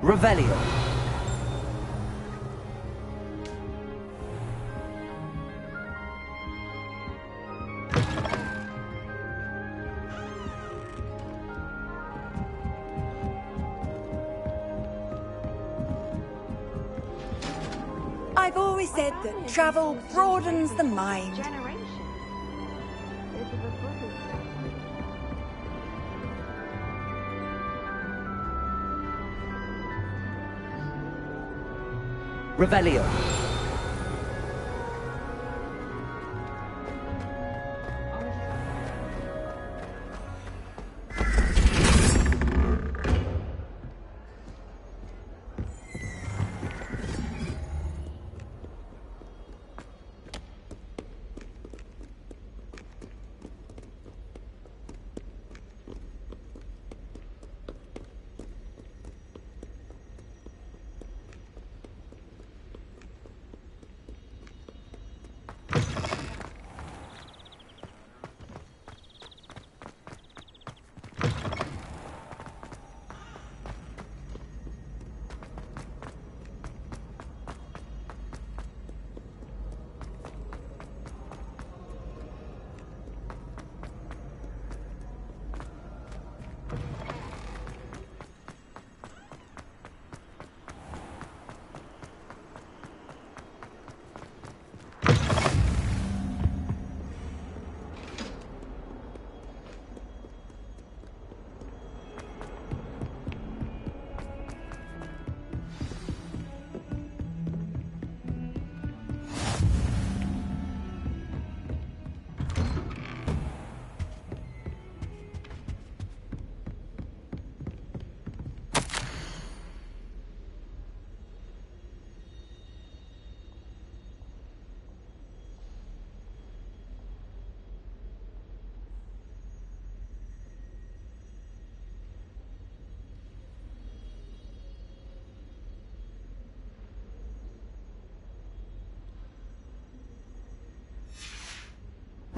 Revelio. I've always said that travel broadens the mind. Revelio.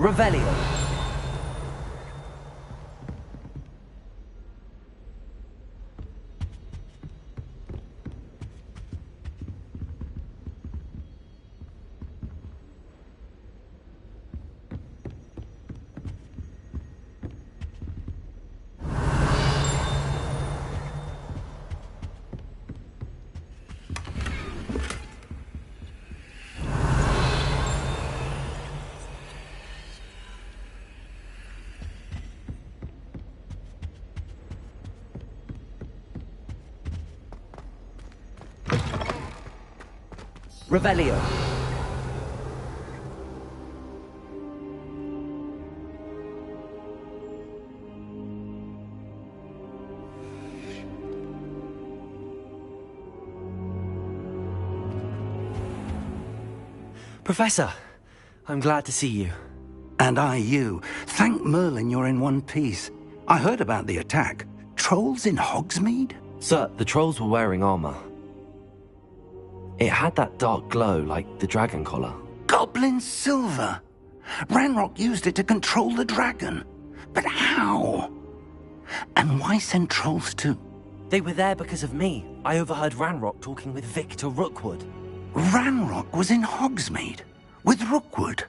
Revelio. Revelio. Professor, I'm glad to see you. And I you. Thank Merlin you're in one piece. I heard about the attack. Trolls in Hogsmeade? Sir, the trolls were wearing armor. It had that dark glow like the dragon collar. Goblin silver! Ranrock used it to control the dragon. But how? And why send trolls too? They were there because of me. I overheard Ranrock talking with Victor Rookwood. Ranrock was in Hogsmeade? With Rookwood?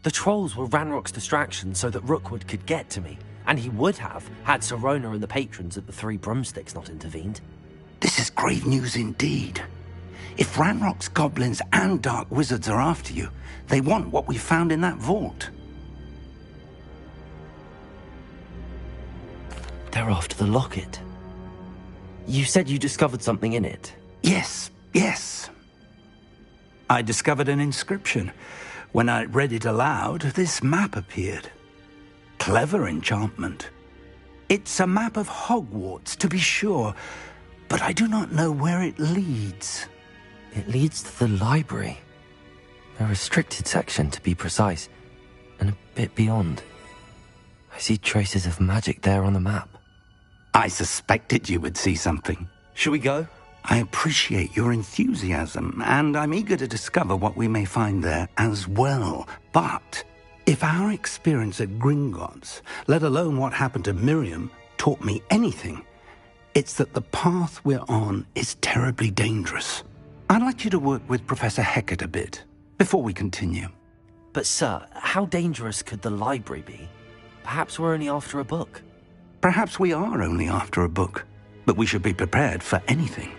The trolls were Ranrock's distraction so that Rookwood could get to me. And he would have, had Sirona and the patrons at the Three Broomsticks not intervened. This is grave news indeed. If Ranrock's goblins and dark wizards are after you, they want what we found in that vault. They're after the locket. You said you discovered something in it. Yes. I discovered an inscription. When I read it aloud, this map appeared. Clever enchantment. It's a map of Hogwarts, to be sure, but I do not know where it leads. It leads to the library. A restricted section, to be precise, and a bit beyond. I see traces of magic there on the map. I suspected you would see something. Shall we go? I appreciate your enthusiasm, and I'm eager to discover what we may find there as well. But if our experience at Gringotts, let alone what happened to Miriam, taught me anything, It's that the path we're on is terribly dangerous. I'd like you to work with Professor Hecat a bit before we continue. But sir, how dangerous could the library be? Perhaps we're only after a book. Perhaps we are only after a book, but we should be prepared for anything.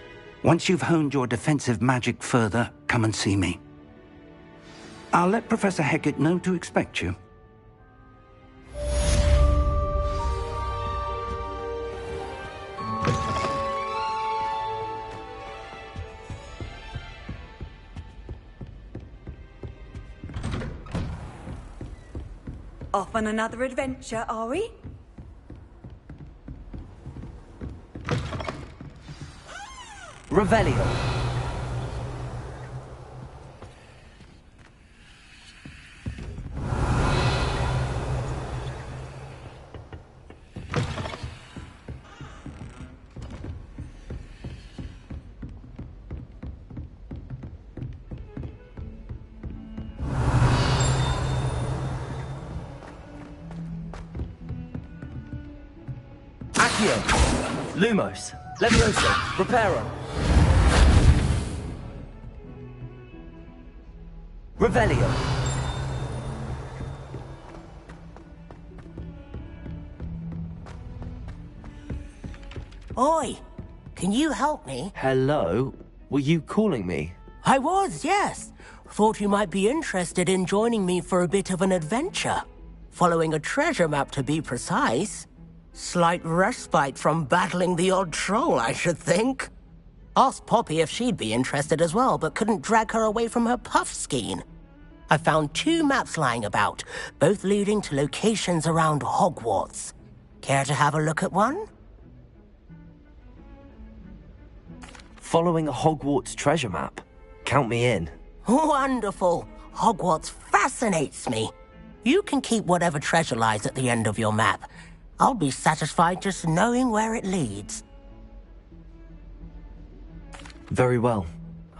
Once you've honed your defensive magic further, come and see me. I'll let Professor Hecat know to expect you. Off on another adventure, are we? Revelio. Accio. Lumos. Levioso. Reparo. Revelio. Oi, can you help me? Hello? Were you calling me? I was, yes. Thought you might be interested in joining me for a bit of an adventure. Following a treasure map, to be precise. Slight respite from battling the odd troll, I should think. Asked Poppy if she'd be interested as well, but couldn't drag her away from her puff skein. I found 2 maps lying about, both leading to locations around Hogwarts. Care to have a look at one? Following a Hogwarts treasure map? Count me in. Wonderful. Hogwarts fascinates me. You can keep whatever treasure lies at the end of your map. I'll be satisfied just knowing where it leads. Very well.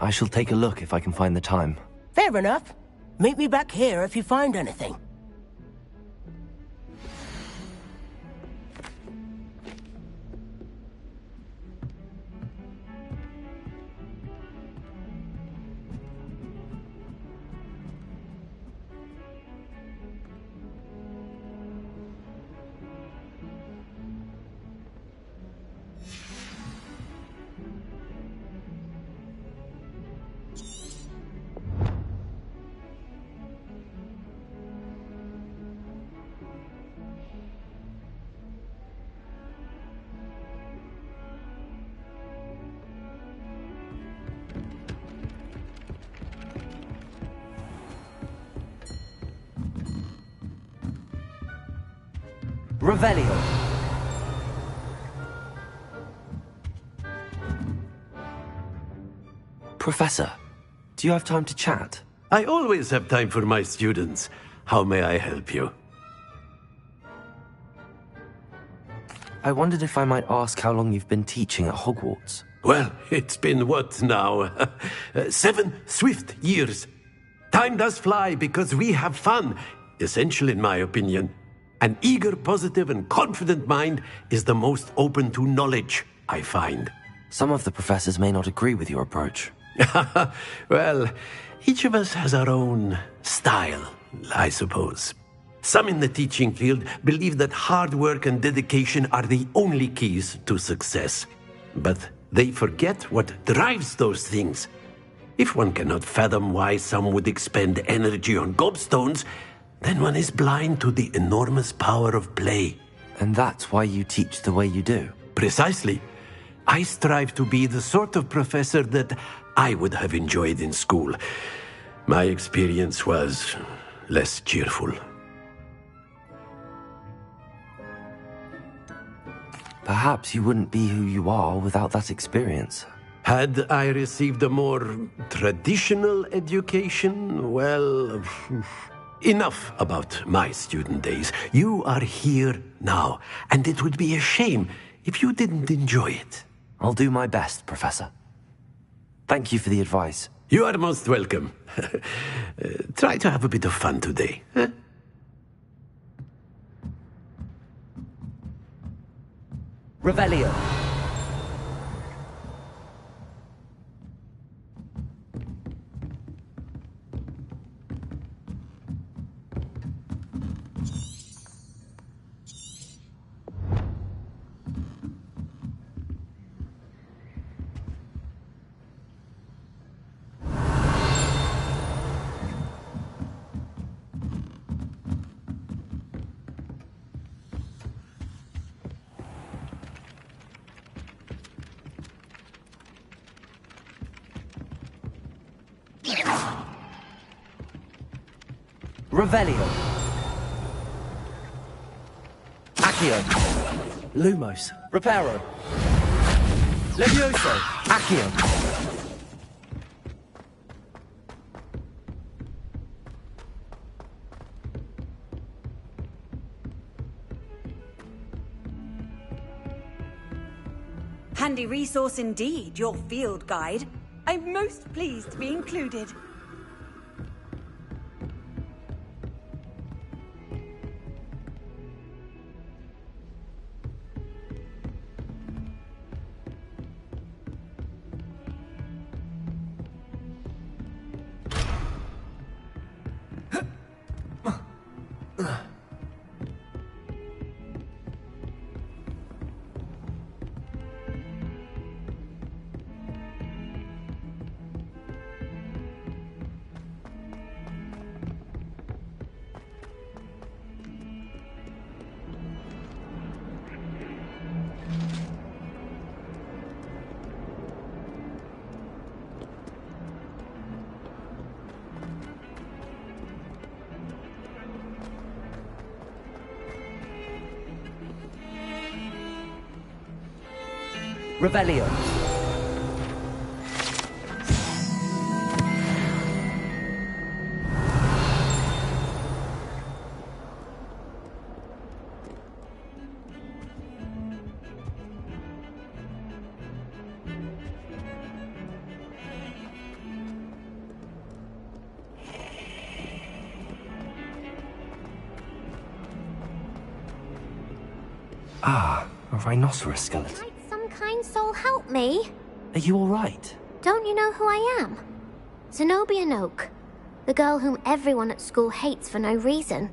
I shall take a look if I can find the time. Fair enough. Meet me back here if you find anything. Revelio. Professor, do you have time to chat? I always have time for my students. How may I help you? I wondered if I might ask how long you've been teaching at Hogwarts. Well, it's been what now? 7 swift years. Time does fly because we have fun. Essential in my opinion. An eager, positive, and confident mind is the most open to knowledge, I find. Some of the professors may not agree with your approach. Well, each of us has our own style, I suppose. Some in the teaching field believe that hard work and dedication are the only keys to success. But they forget what drives those things. If one cannot fathom why some would expend energy on gobstones, then one is blind to the enormous power of play. And that's why you teach the way you do? Precisely. I strive to be the sort of professor that I would have enjoyed in school. My experience was less cheerful. Perhaps you wouldn't be who you are without that experience. Had I received a more traditional education, well... Enough about my student days. You are here now, and it would be a shame if you didn't enjoy it. I'll do my best, Professor. Thank you for the advice. You are most welcome. Try to have a bit of fun today. Huh? Revelio. Revelio. Accio. Lumos. Reparo. Levioso. Accio. Handy resource indeed, your field guide. I'm most pleased to be included. Revelio. Ah, a rhinoceros skeleton. Might some kind soul help me? Are you alright? Don't you know who I am? Zenobia Noak, the girl whom everyone at school hates for no reason.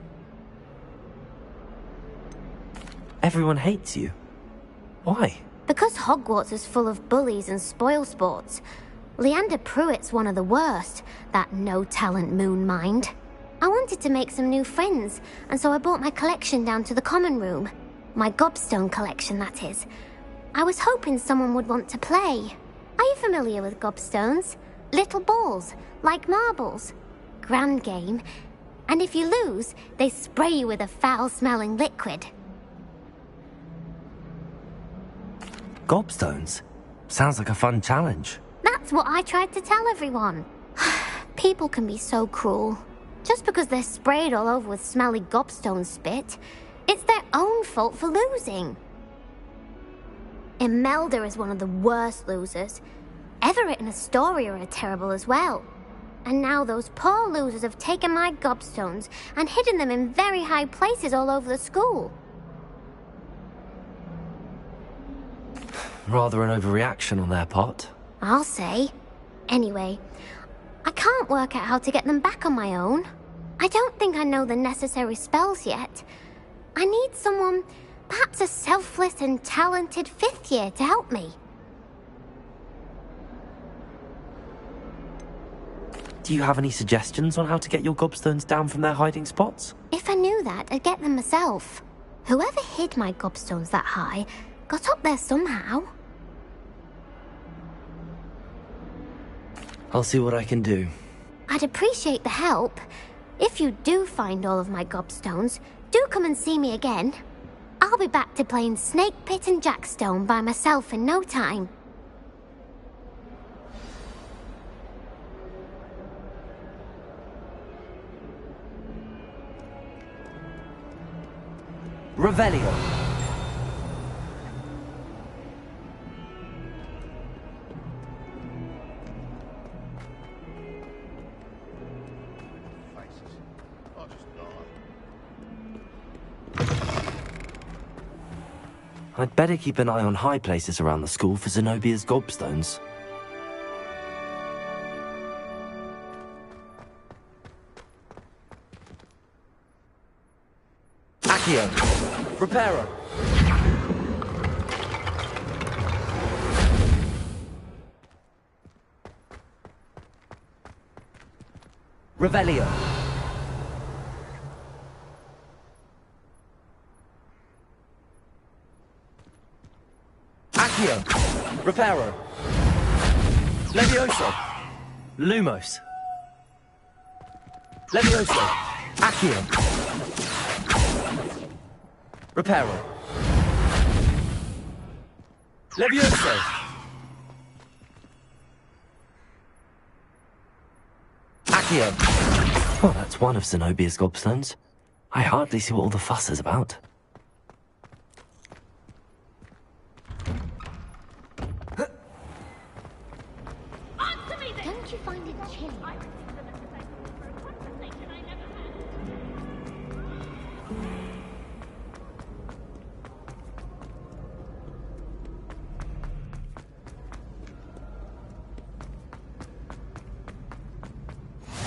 Everyone hates you. Why? Because Hogwarts is full of bullies and spoilsports. Leander Pruitt's one of the worst, that no-talent moon mind. I wanted to make some new friends, and so I brought my collection down to the common room. My gobstone collection, that is. I was hoping someone would want to play. Are you familiar with gobstones? Little balls, like marbles. Grand game. And if you lose, they spray you with a foul-smelling liquid. Gobstones? Sounds like a fun challenge. That's what I tried to tell everyone. People can be so cruel. Just because they're sprayed all over with smelly gobstone spit, it's their own fault for losing. Imelda is one of the worst losers. Everett and Astoria are terrible as well. And now those poor losers have taken my gobstones and hidden them in very high places all over the school. Rather an overreaction on their part. I'll say. Anyway, I can't work out how to get them back on my own. I don't think I know the necessary spells yet. I need someone, perhaps a selfless and talented fifth year to help me. Do you have any suggestions on how to get your gobstones down from their hiding spots? If I knew that, I'd get them myself. Whoever hid my gobstones that high got up there somehow. I'll see what I can do. I'd appreciate the help. If you do find all of my gobstones, do come and see me again. I'll be back to playing Snake Pit and Jackstone by myself in no time. Revelio. I'd better keep an eye on high places around the school for Zenobia's gobstones. Accio. Reparo. Revelio. Accio. Reparo. Levioso. Lumos. Levioso. Accio. Reparo. Levioso. Accio. Well, that's one of Zenobia's gobstones. I hardly see what all the fuss is about. Don't you find it chilly?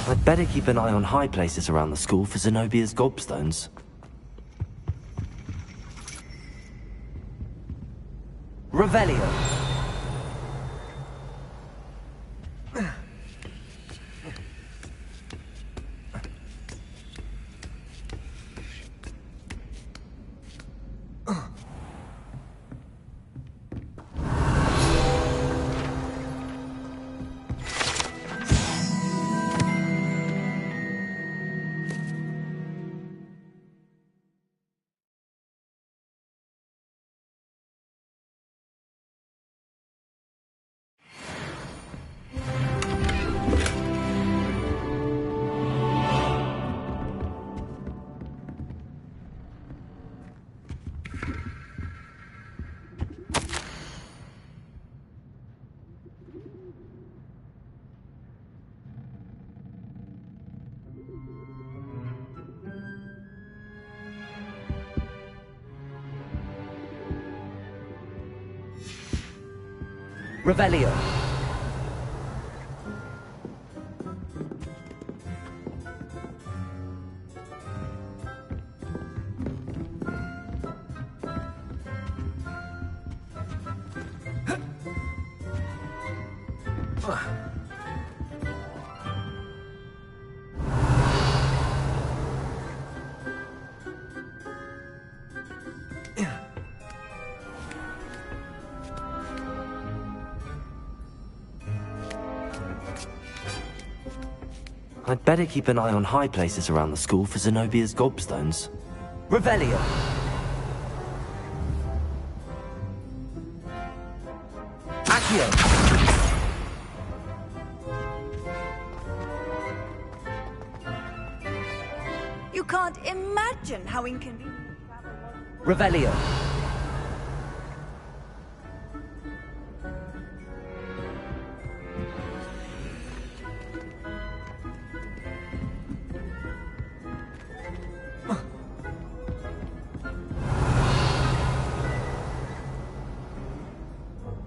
I'd better keep an eye on high places around the school for Zenobia's gobstones. Revelio. Revelio. I'd better keep an eye on high places around the school for Zenobia's gobstones. Revelio. Accio. You can't imagine how inconvenient travel was. Revelio.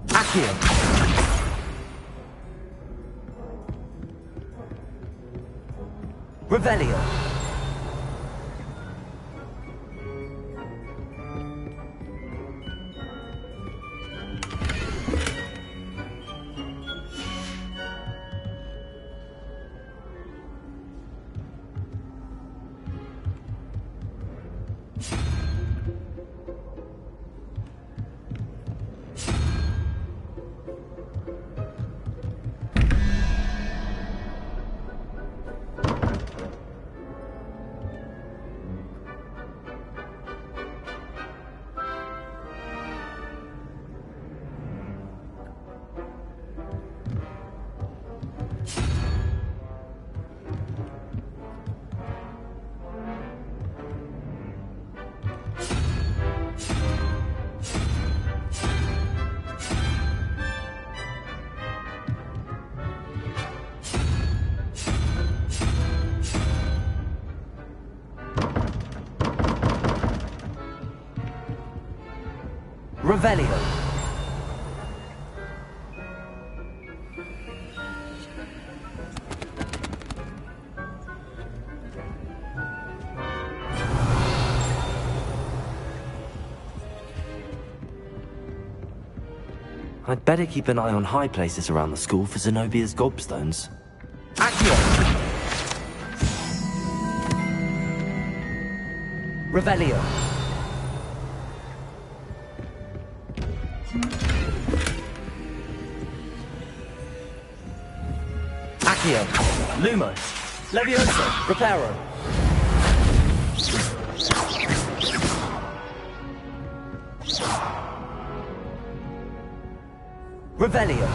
Accio. Revelio. Revelio. I'd better keep an eye on high places around the school for Zenobia's gobstones. Accio. Revelio. Accio. Lumos. Levioso. Reparo. Revelio.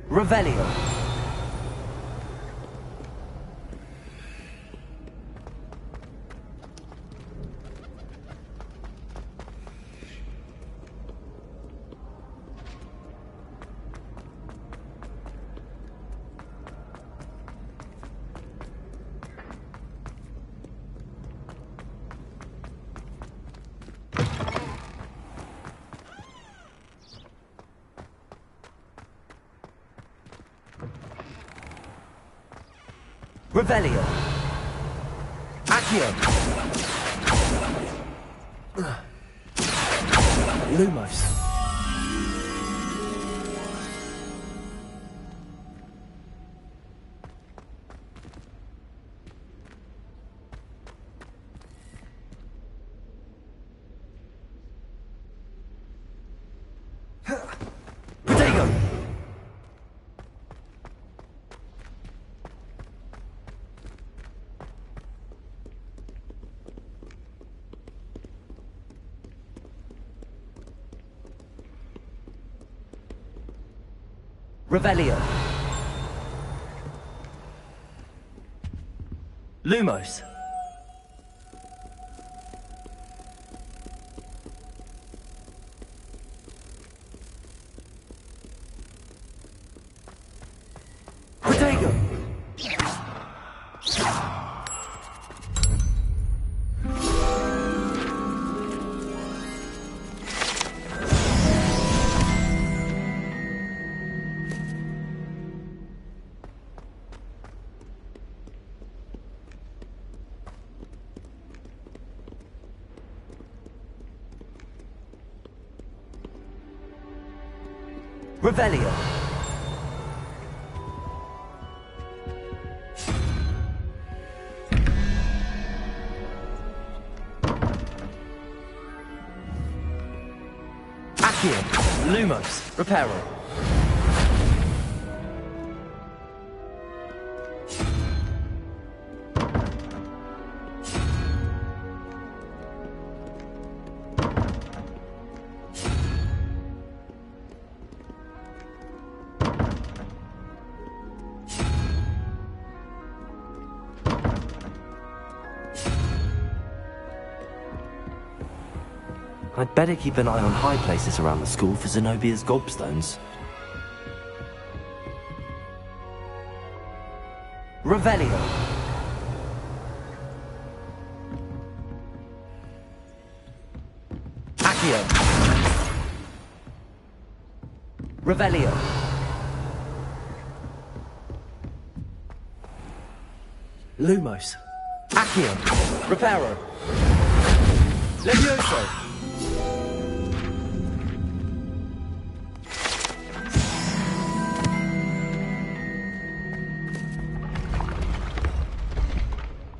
Revelio. Revelio. Accio. Lumos. Protego. Revelio. Lumos. Protego. Revelio. Accio. Lumos. Reparo. I'd better keep an eye on high places around the school for Zenobia's gobstones. Revelio. Accio. Revelio. Lumos. Accio. Reparo. Levioso.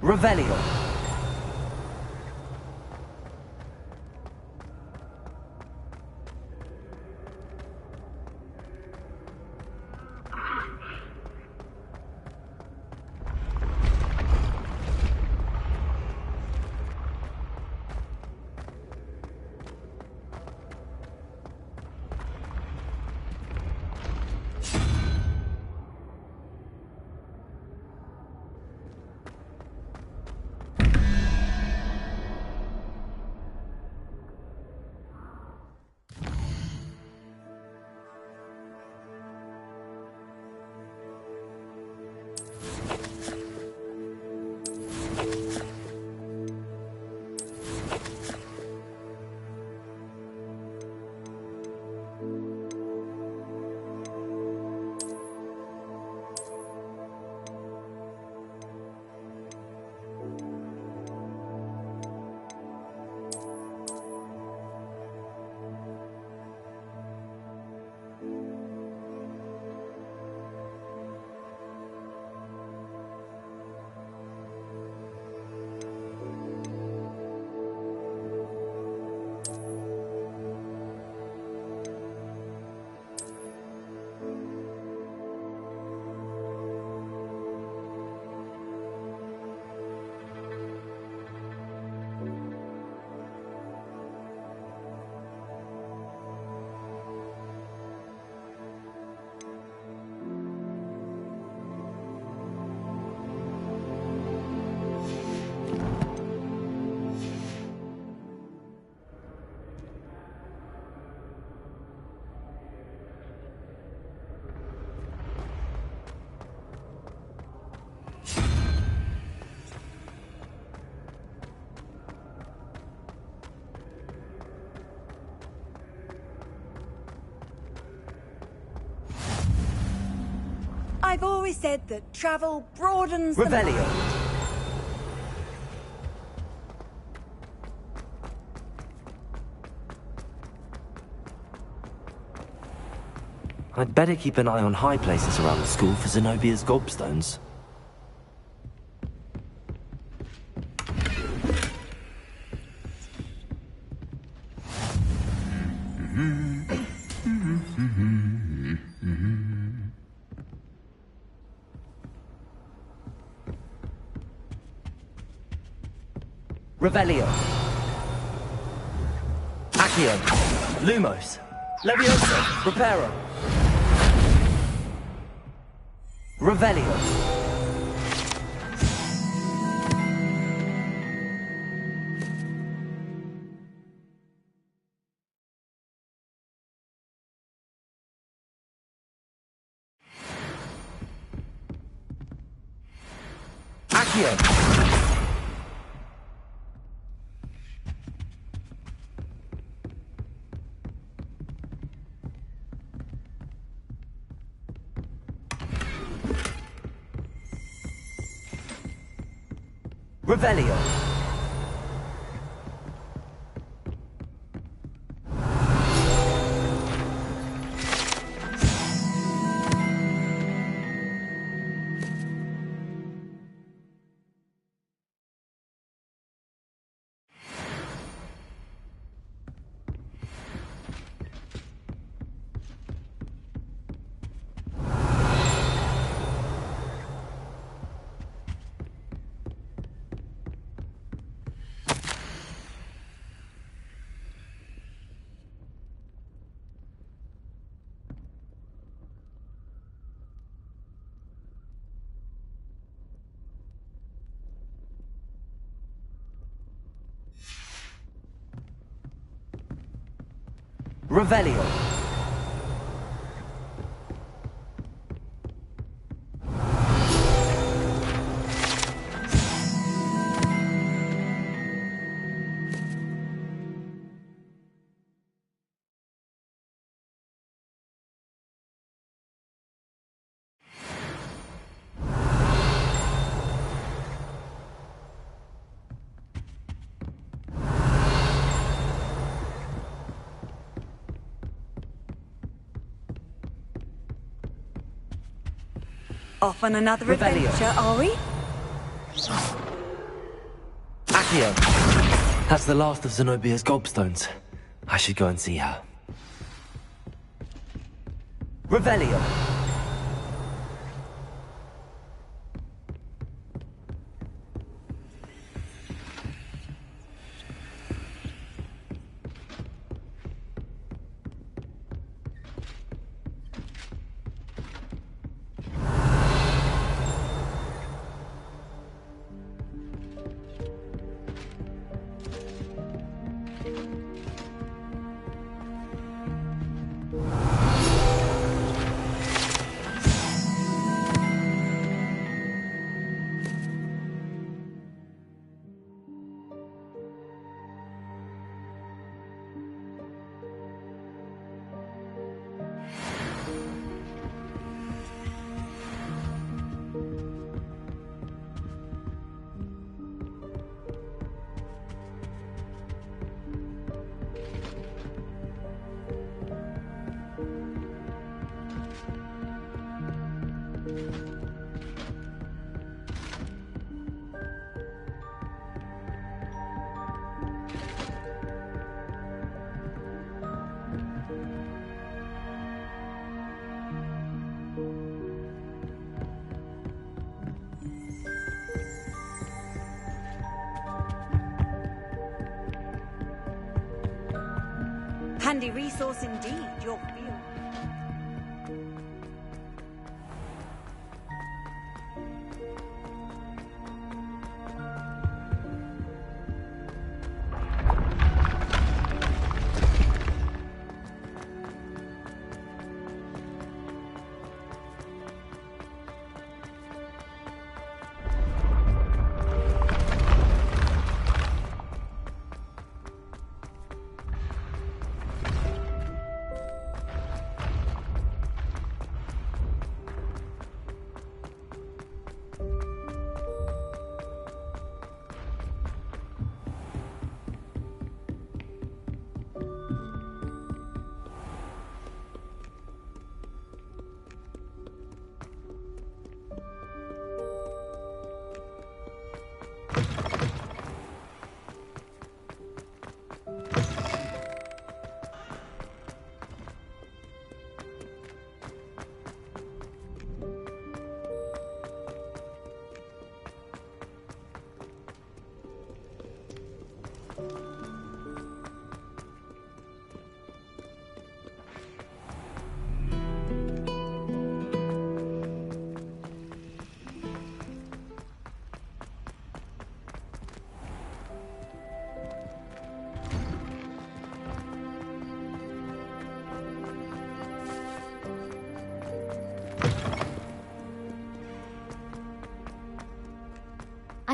Revelio. I've always said that travel broadens the Revelio. mind. I'd better keep an eye on high places around the school for Zenobia's gobstones. Revelio. Accio. Lumos. Leviosa. Reparo. Revelio. Accio. Revelio. Revelio. Off on another Revelio. adventure, are we? Accio. That's the last of Zenobia's gobstones. I should go and see her. Revelio. Handy resource indeed, your field.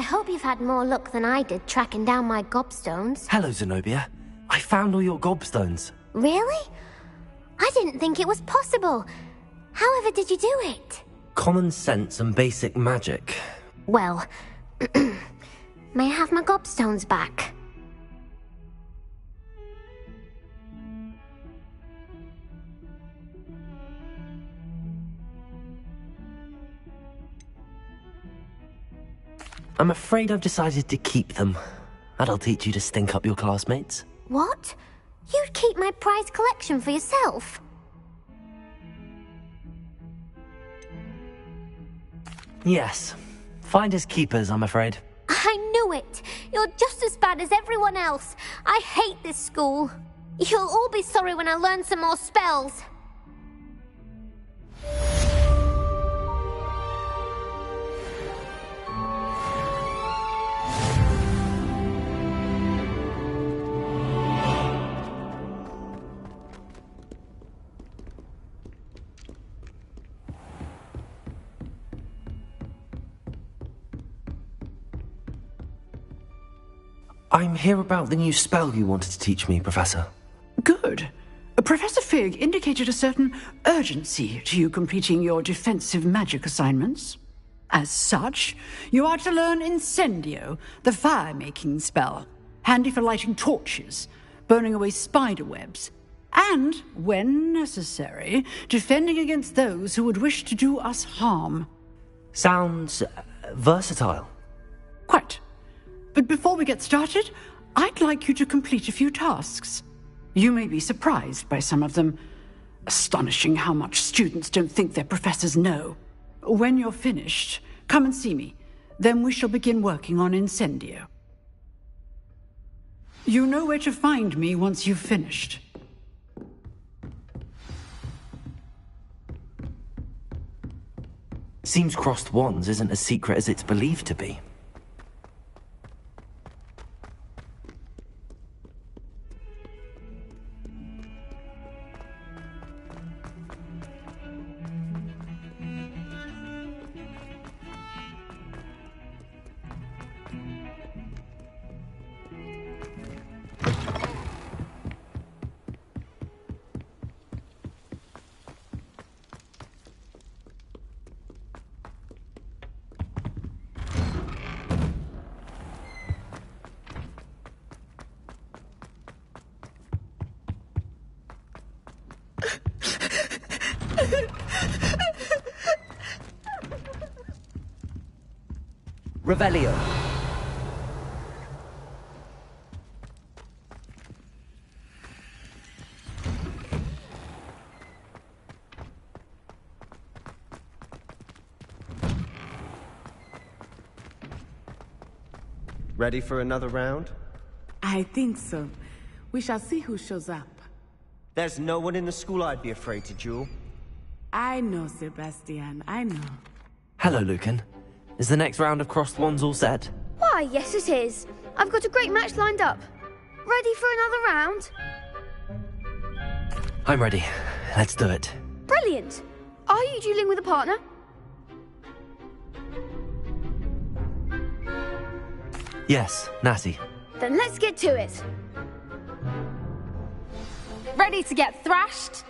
hope you've had more luck than I did tracking down my gobstones. Hello, Zenobia. I found all your gobstones. Really? I didn't think it was possible. However did you do it? Common sense and basic magic. Well, may I have my gobstones back? I'm afraid I've decided to keep them. That'll teach you to stink up your classmates. What? You'd keep my prized collection for yourself? Yes. Finders keepers, I'm afraid. I knew it! You're just as bad as everyone else. I hate this school. You'll all be sorry when I learn some more spells. I'm here about the new spell you wanted to teach me, Professor. Good. Professor Fig indicated a certain urgency to you completing your defensive magic assignments. As such, you are to learn Incendio, the fire-making spell, handy for lighting torches, burning away spider webs, and, when necessary, defending against those who would wish to do us harm. Sounds versatile. Quite. But before we get started, I'd like you to complete a few tasks. You may be surprised by some of them. Astonishing how much students don't think their professors know. When you're finished, come and see me. Then we shall begin working on Incendio. You know where to find me once you've finished. Seems crossed wands isn't as secret as it's believed to be. Revelio. Ready for another round? I think so. We shall see who shows up. There's no one in the school I'd be afraid to duel. I know, Sebastian, I know. Hello, Lucan. Is the next round of crossed wands all set? Why, yes it is. I've got a great match lined up. Ready for another round? I'm ready. Let's do it. Brilliant. Are you dueling with a partner? Yes, Natty. Then let's get to it. Ready to get thrashed?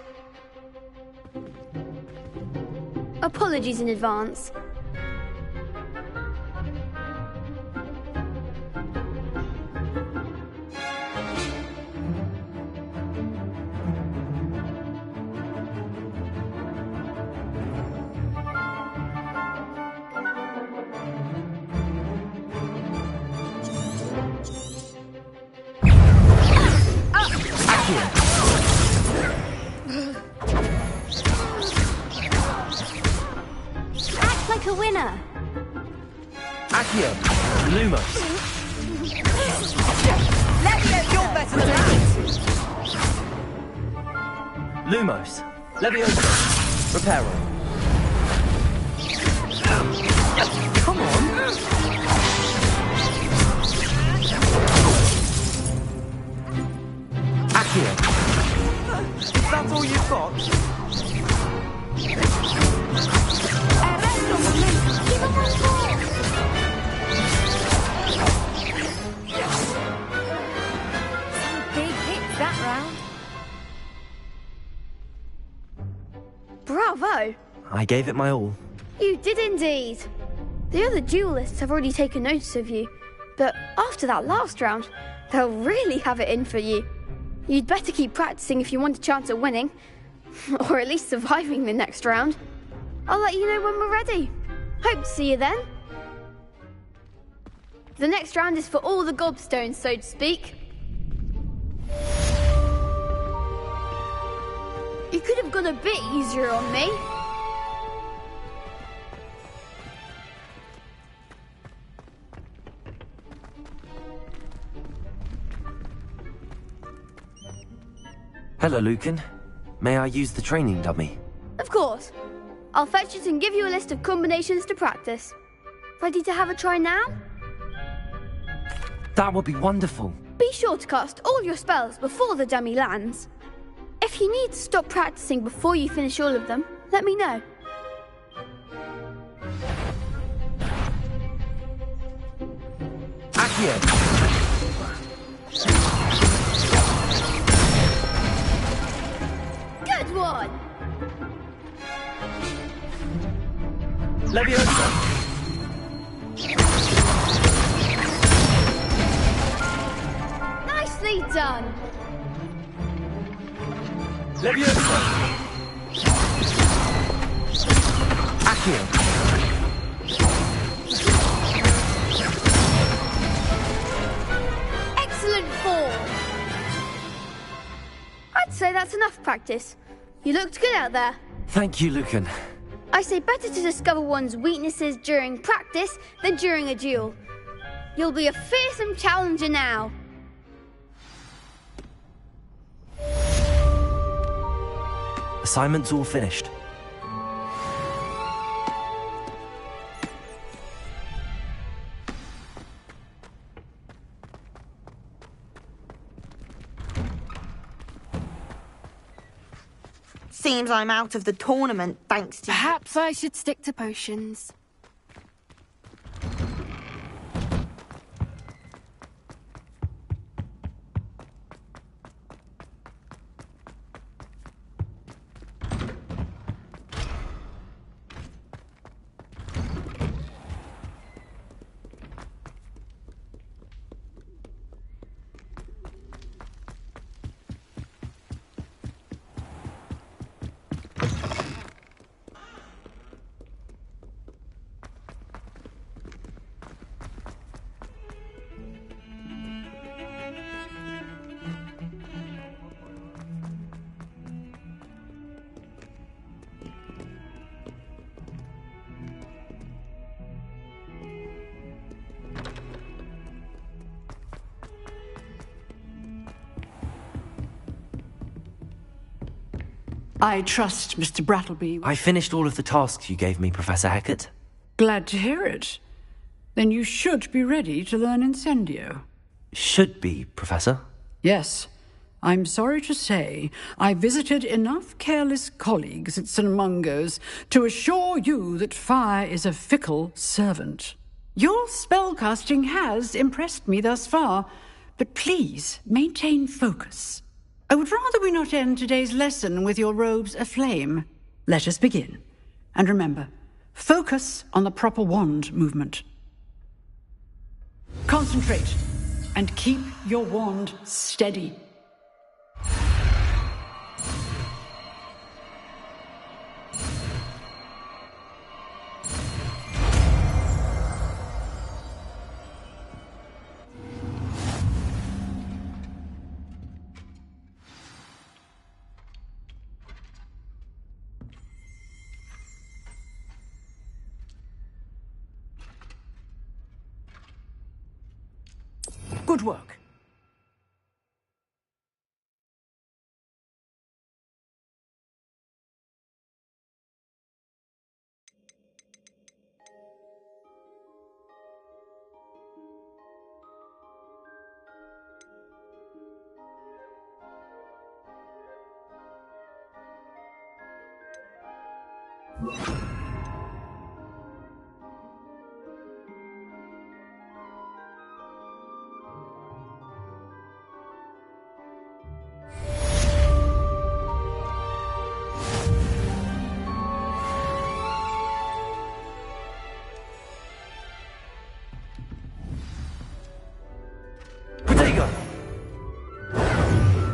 Apologies in advance. Act like a winner. Accio. Lumos. You're better than that. Lumos. Leviosa. Reparo. Come on. Accio. Is that all you've got? I gave it my all. You did indeed. The other duelists have already taken notice of you, but after that last round, they'll really have it in for you. You'd better keep practicing if you want a chance at winning, or at least surviving the next round. I'll let you know when we're ready. Hope to see you then. The next round is for all the gobstones, so to speak. You could have gone a bit easier on me. Hello, Lucan. May I use the training dummy? Of course. I'll fetch it and give you a list of combinations to practice. Ready to have a try now? That would be wonderful. Be sure to cast all your spells before the dummy lands. If you need to stop practicing before you finish all of them, let me know. Accio! Good one! Leviosa! Nicely done! Leviosa! Accio! Excellent form! I'd say that's enough practice. You looked good out there. Thank you, Lucan. I say better to discover one's weaknesses during practice than during a duel. You'll be a fearsome challenger now. Assignment's all finished. Seems I'm out of the tournament, thanks to you. Perhaps I should stick to potions. I trust Mr. Brattleby. I finished all of the tasks you gave me, Professor Hecat. Glad to hear it. Then you should be ready to learn Incendio. Should be, Professor. Yes. I'm sorry to say I visited enough careless colleagues at St. Mungo's to assure you that fire is a fickle servant. Your spellcasting has impressed me thus far, but please maintain focus. I would rather we not end today's lesson with your robes aflame. Let us begin. And remember, focus on the proper wand movement. Concentrate and keep your wand steady. Good work.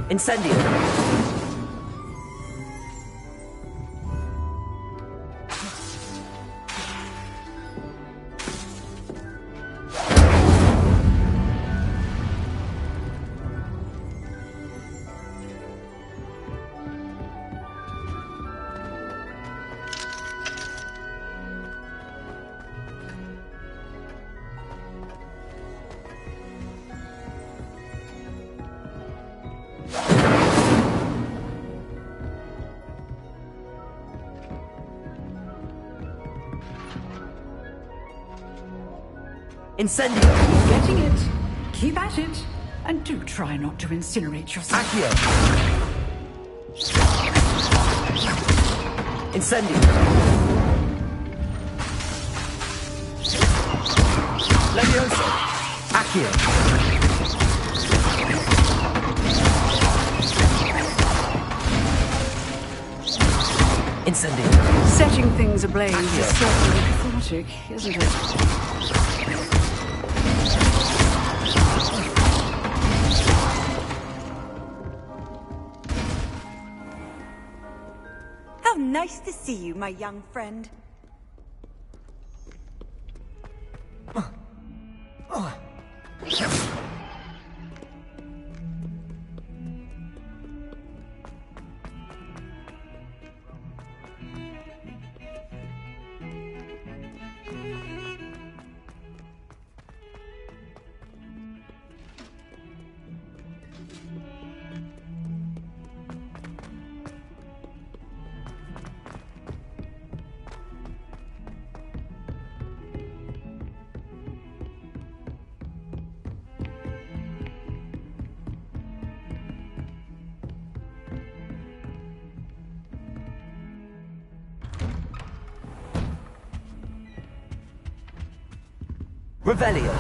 Incendio. Incendio! Keep getting it. Keep at it. And do try not to incinerate yourself. Accio! Incendio! Levioso! Accio! Incendio! Setting things ablaze is certainly cathartic, isn't it? How nice to see you, my young friend. Revelio.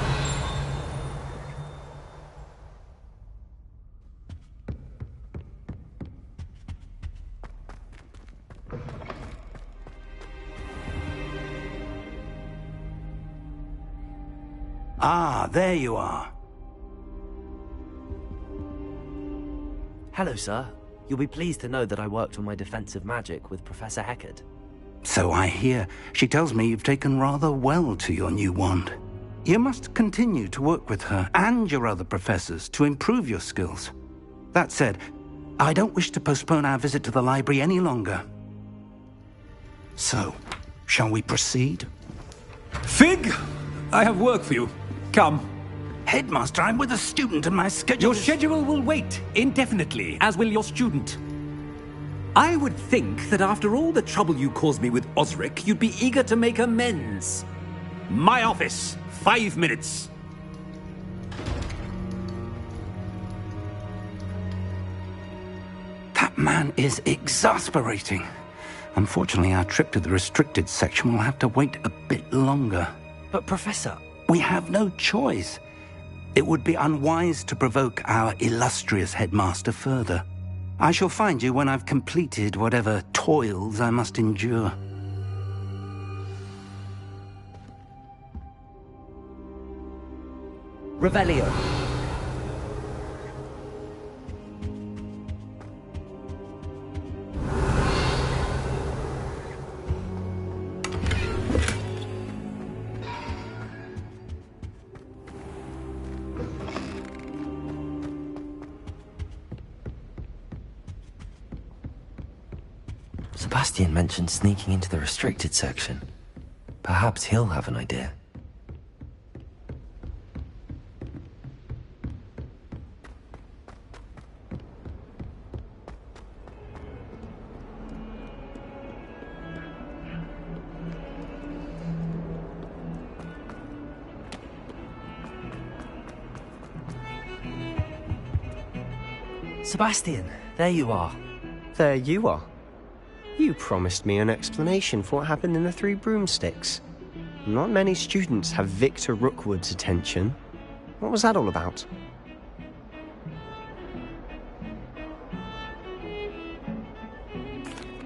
Ah, there you are. Hello, sir. You'll be pleased to know that I worked on my defensive magic with Professor Heckard. So I hear. She tells me you've taken rather well to your new wand. You must continue to work with her and your other professors to improve your skills. That said, I don't wish to postpone our visit to the library any longer. So, shall we proceed? Fig, I have work for you. Come. Headmaster, I'm with a student and my schedule... Your schedule will wait indefinitely, as will your student. I would think that after all the trouble you caused me with Osric, you'd be eager to make amends. My office. 5 minutes. That man is exasperating. Unfortunately, our trip to the restricted section will have to wait a bit longer. But, Professor... We have no choice. It would be unwise to provoke our illustrious headmaster further. I shall find you when I've completed whatever toils I must endure. Revelio. Sebastian mentioned sneaking into the restricted section. Perhaps he'll have an idea. Sebastian, there you are. There you are. You promised me an explanation for what happened in the Three Broomsticks. Not many students have Victor Rookwood's attention. What was that all about?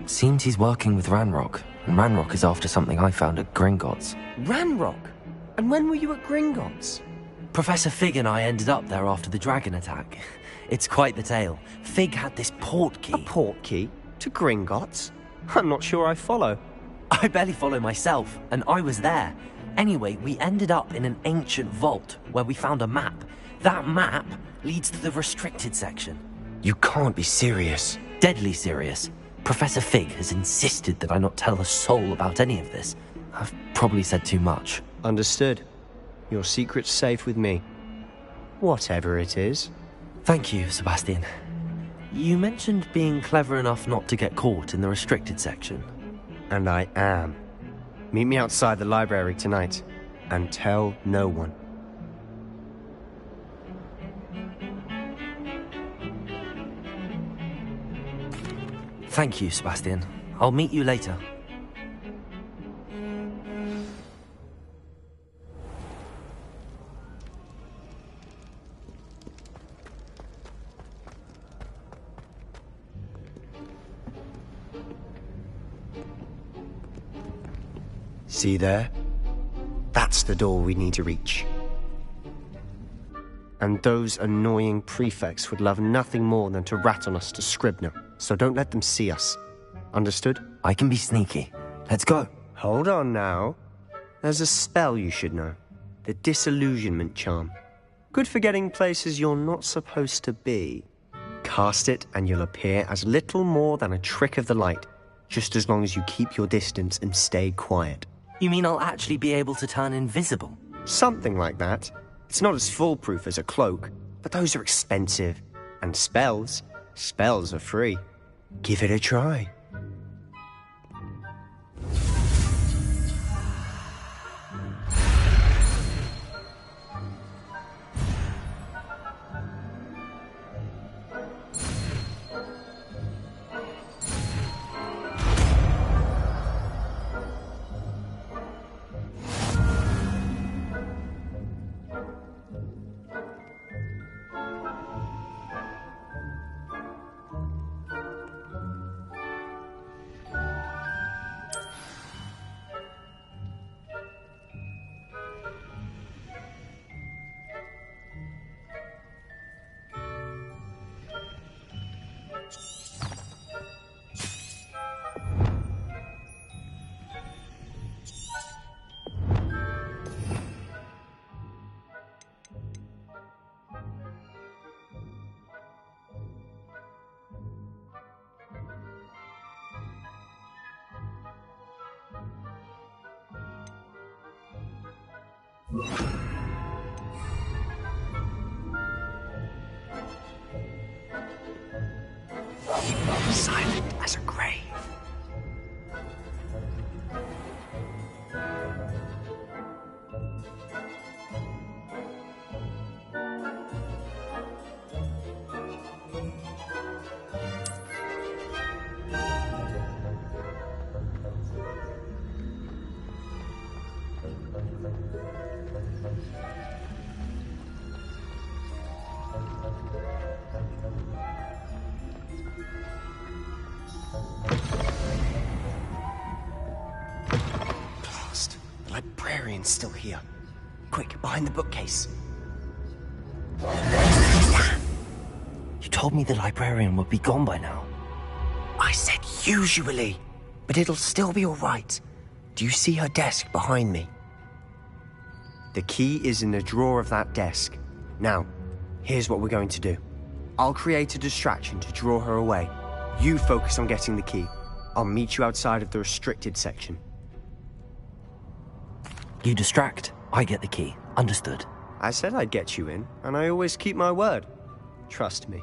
It seems he's working with Ranrock, and Ranrock is after something I found at Gringotts. Ranrock? And when were you at Gringotts? Professor Fig and I ended up there after the dragon attack. It's quite the tale. Fig had this port key. A port key? To Gringotts? I'm not sure I follow. I barely follow myself, and I was there. Anyway, we ended up in an ancient vault where we found a map. That map leads to the restricted section. You can't be serious. Deadly serious. Professor Fig has insisted that I not tell a soul about any of this. I've probably said too much. Understood. Your secret's safe with me. Whatever it is. Thank you, Sebastian. You mentioned being clever enough not to get caught in the restricted section. And I am. Meet me outside the library tonight, and tell no one. Thank you, Sebastian. I'll meet you later. See there? That's the door we need to reach. And those annoying prefects would love nothing more than to rat on us to Scribner, so don't let them see us. Understood? I can be sneaky. Let's go. Hold on now. There's a spell you should know. The Disillusionment Charm. Good for getting places you're not supposed to be. Cast it and you'll appear as little more than a trick of the light, just as long as you keep your distance and stay quiet. You mean I'll actually be able to turn invisible? Something like that. It's not as foolproof as a cloak, but those are expensive. And spells are free. Give it a try. Silent as a grave. Librarian's still here. Quick, behind the bookcase. You told me the librarian would be gone by now. I said usually, but it'll still be all right. Do you see her desk behind me? The key is in the drawer of that desk. Now, here's what we're going to do. I'll create a distraction to draw her away. You focus on getting the key. I'll meet you outside of the restricted section. You distract, I get the key. Understood. I said I'd get you in, and I always keep my word. Trust me.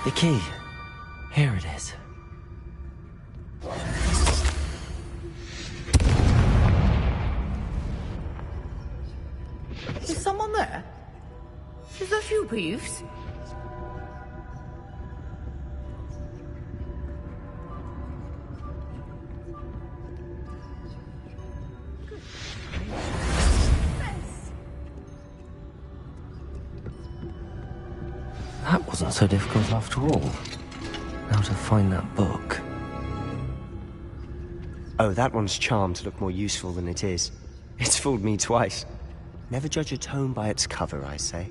The key. Here it is. Is someone there? Is that you, Peeves? That wasn't so difficult after all. how to find that book. Oh, that one's charmed to look more useful than it is. It's fooled me twice. Never judge a tome by its cover, I say.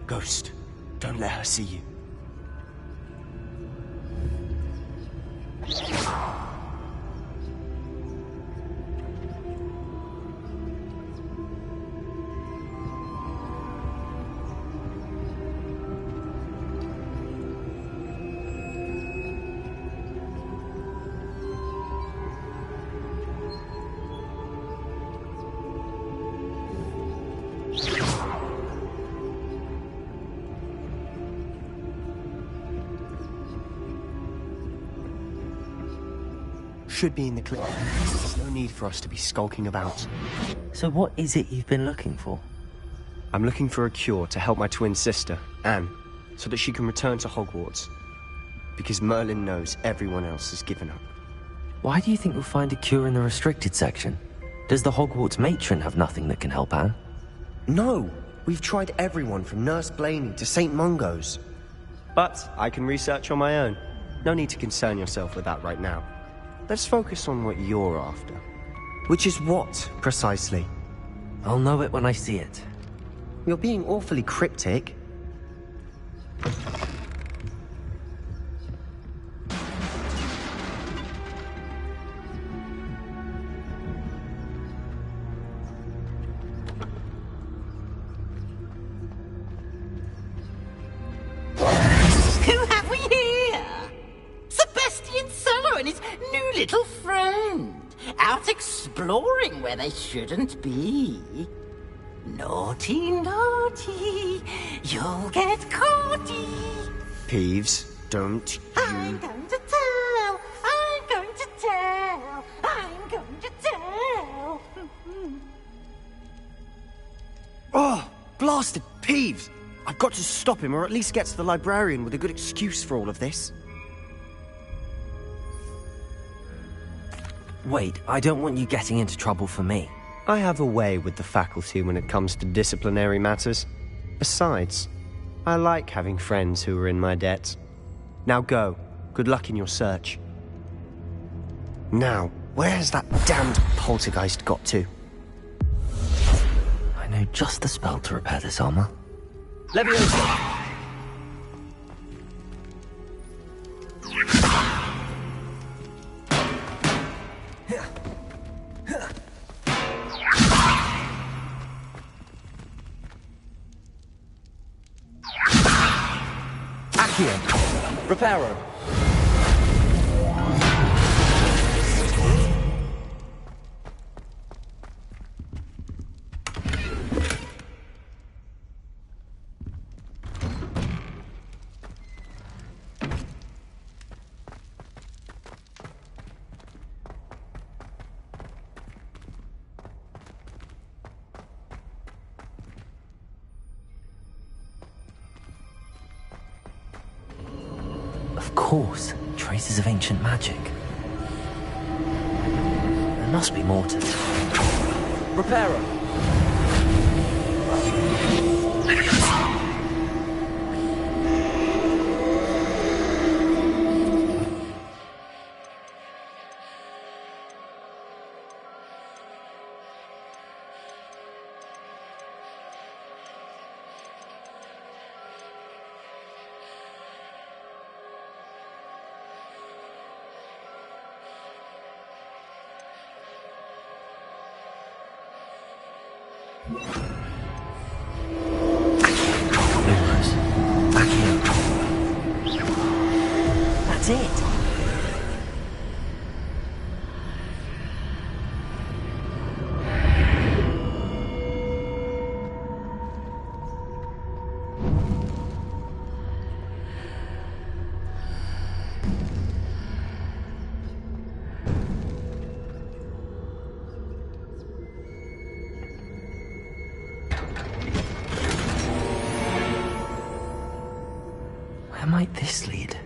Ghost, don't let her see you. Should be in the clip. There's no need for us to be skulking about. So what is it you've been looking for? I'm looking for a cure to help my twin sister, Anne, so that she can return to Hogwarts. Because Merlin knows everyone else has given up. Why do you think we'll find a cure in the restricted section? Does the Hogwarts matron have nothing that can help Anne? No! We've tried everyone from Nurse Blaney to St. Mungo's. But I can research on my own. No need to concern yourself with that right now. Let's focus on what you're after. Which is what, precisely? I'll know it when I see it. You're being awfully cryptic. Who have we here? Sebastian Sallow and his new little friend. Out exploring where they shouldn't be. Naughty, naughty. You'll get caughty. Peeves, don't I'm going to tell. I'm going to tell. I'm going to tell. Oh, blasted Peeves! I've got to stop him, or at least get to the librarian with a good excuse for all of this. Wait, I don't want you getting into trouble for me. I have a way with the faculty when it comes to disciplinary matters. Besides, I like having friends who are in my debt. Now go. Good luck in your search. Now, where has that damned poltergeist got to? I know just the spell to repair this armor. Leviosa! Accio! Reparo! Of course, traces of ancient magic. There must be more to this. Reparo! That's it. Where might this lead?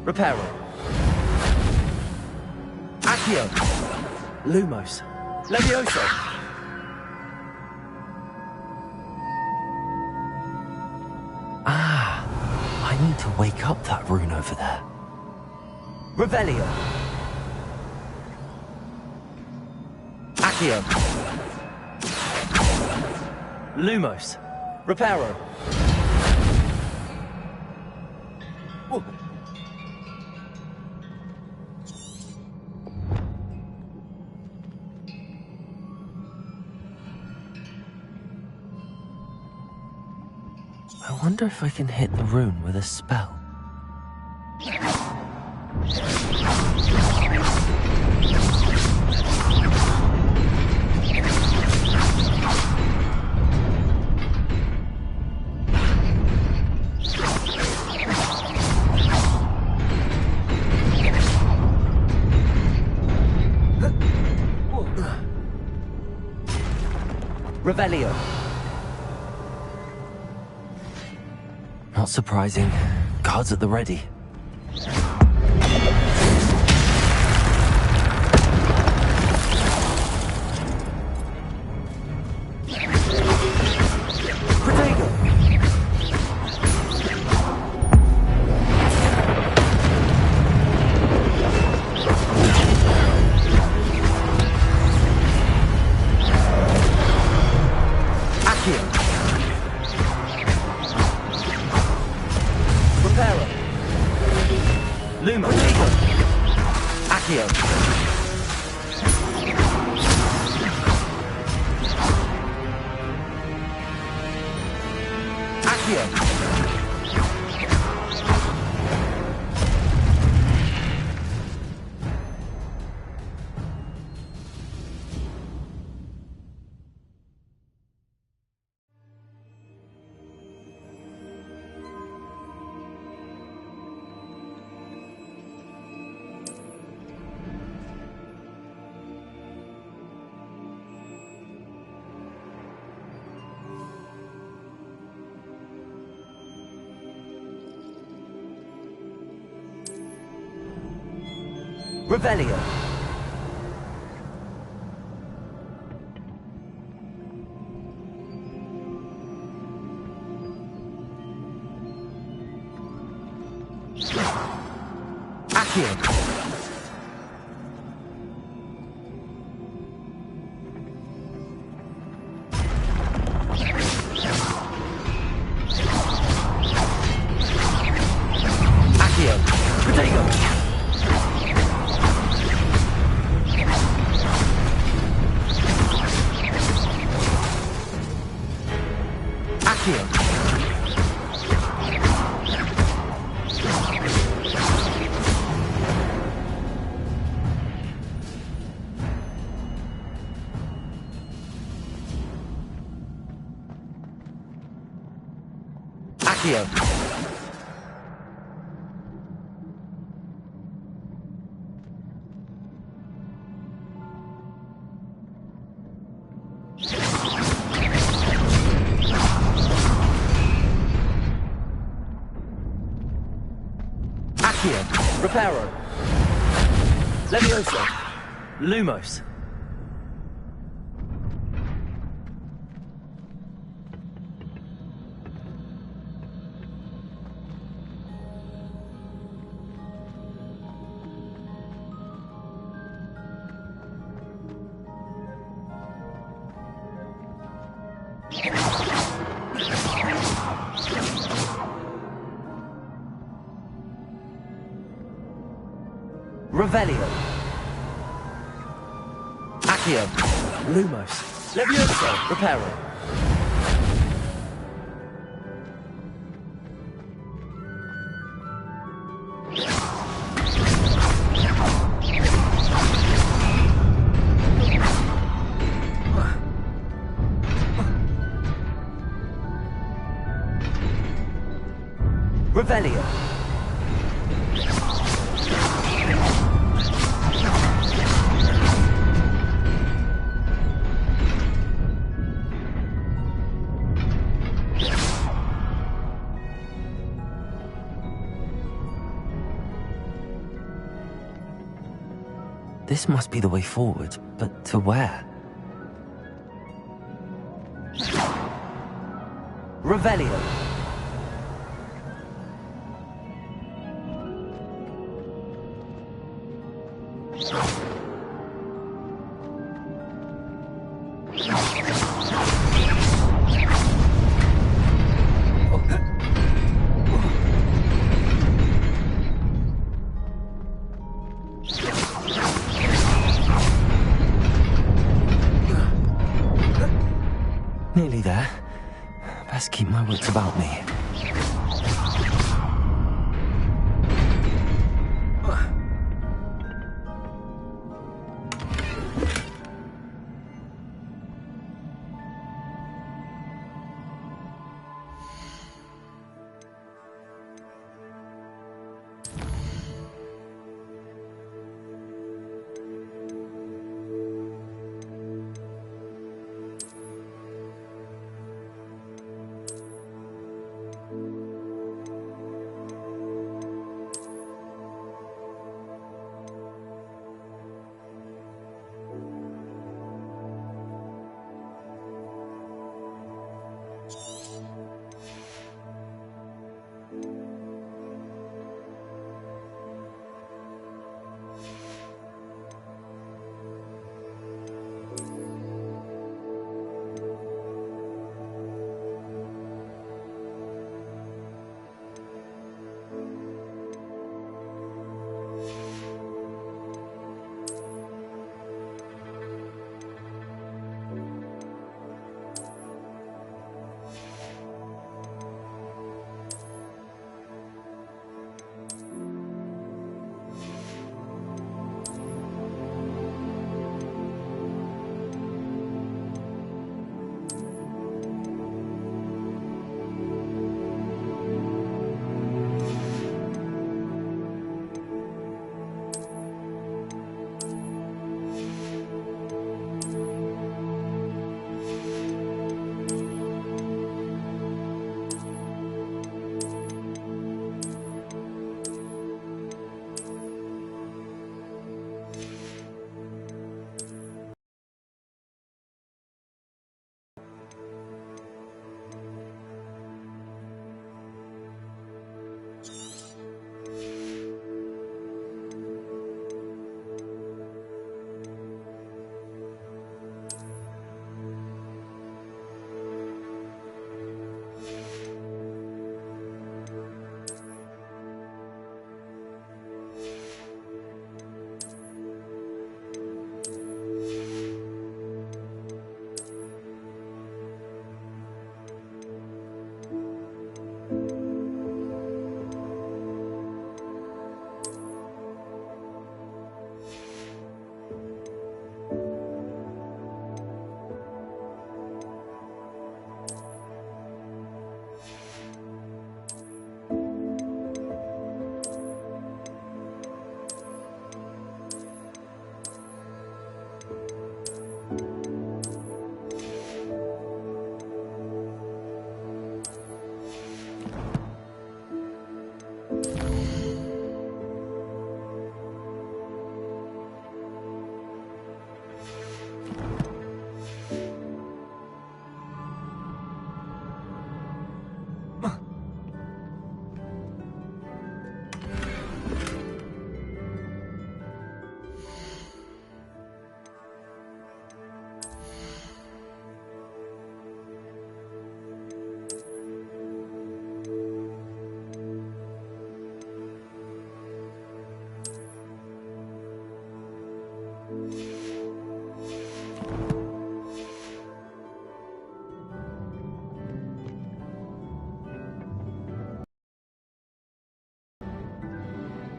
Reparo. Accio. Lumos. Levioso. I need to wake up that rune over there. Revelio. Accio. Lumos. Reparo. Ooh. I wonder if I can hit the rune with a spell. Revelio. Not surprising. Guards at the ready. Revelio. Accio. Accio. Accio. Reparo. Levioso. Lumos. Revelio. Accio. Lumos. Levioso. Reparo. Revelio. This must be the way forward, but to where? Revelio. Nearly there. Best keep my wits about me.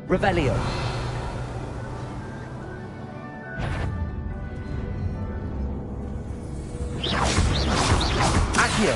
Revelio. Accio.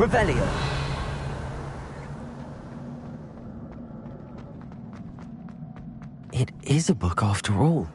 Revelio. It is a book after all.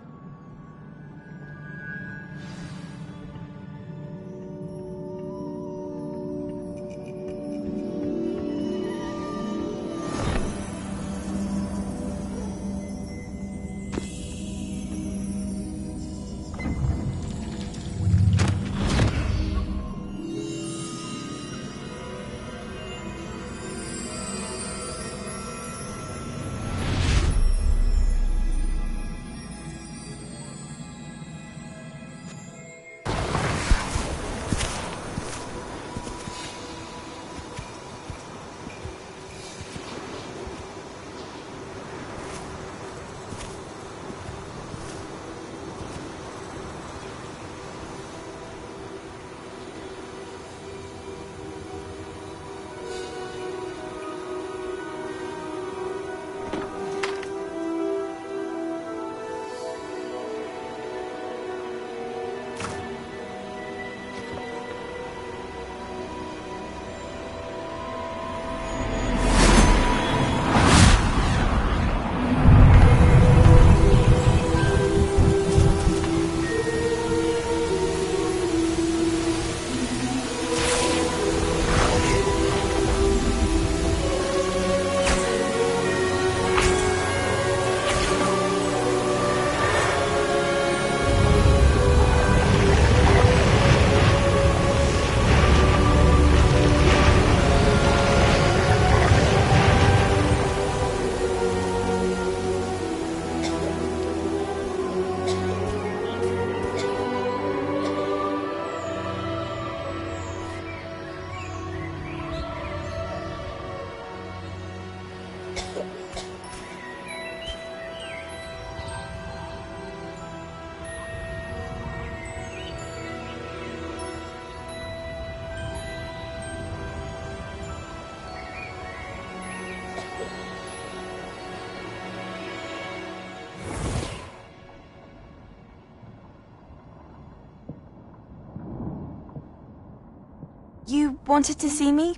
You wanted to see me?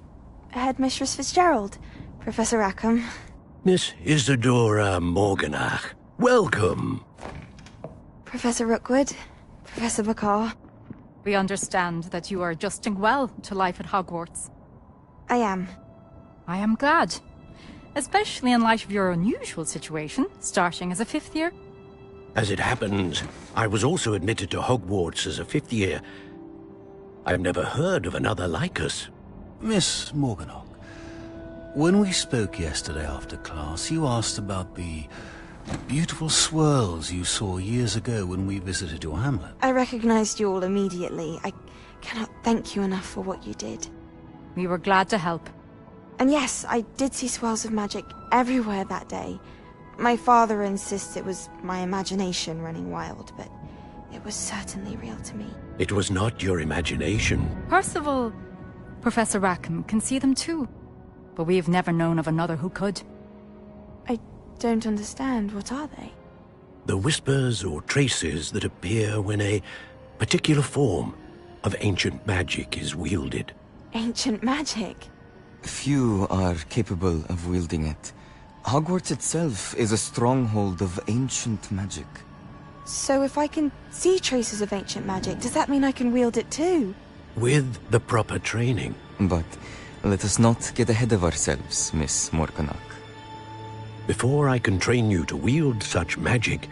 Headmistress Fitzgerald? Professor Rackham? Miss Isadora Morganach, welcome. Professor Rookwood? Professor Bakar? We understand that you are adjusting well to life at Hogwarts. I am. I am glad. Especially in light of your unusual situation, starting as a 5th year. As it happens, I was also admitted to Hogwarts as a 5th year. I've never heard of another like us. Miss Morganach, when we spoke yesterday after class, you asked about the beautiful swirls you saw years ago when we visited your hamlet. I recognized you all immediately. I cannot thank you enough for what you did. We were glad to help. And yes, I did see swirls of magic everywhere that day. My father insists it was my imagination running wild, but it was certainly real to me. It was not your imagination. Percival, Professor Rackham can see them too. But we've never known of another who could. I don't understand. What are they? The whispers or traces that appear when a particular form of ancient magic is wielded. Ancient magic? Few are capable of wielding it. Hogwarts itself is a stronghold of ancient magic. So if I can see traces of ancient magic, does that mean I can wield it too? With the proper training. But let us not get ahead of ourselves, Miss Morganach. Before I can train you to wield such magic,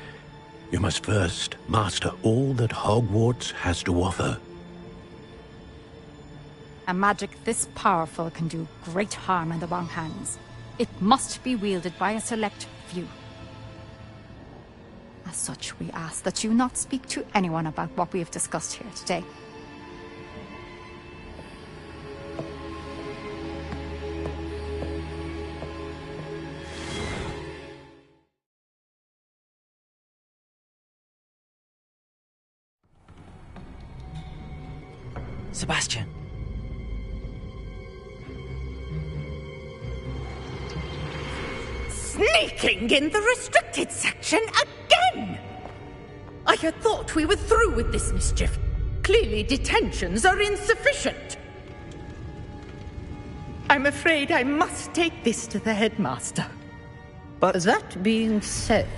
you must first master all that Hogwarts has to offer. A magic this powerful can do great harm in the wrong hands. It must be wielded by a select few. As such, we ask that you not speak to anyone about what we have discussed here today. Sebastian. Sneaking in the restricted section again! I had thought we were through with this mischief. Clearly detentions are insufficient. I'm afraid I must take this to the headmaster. But that being said,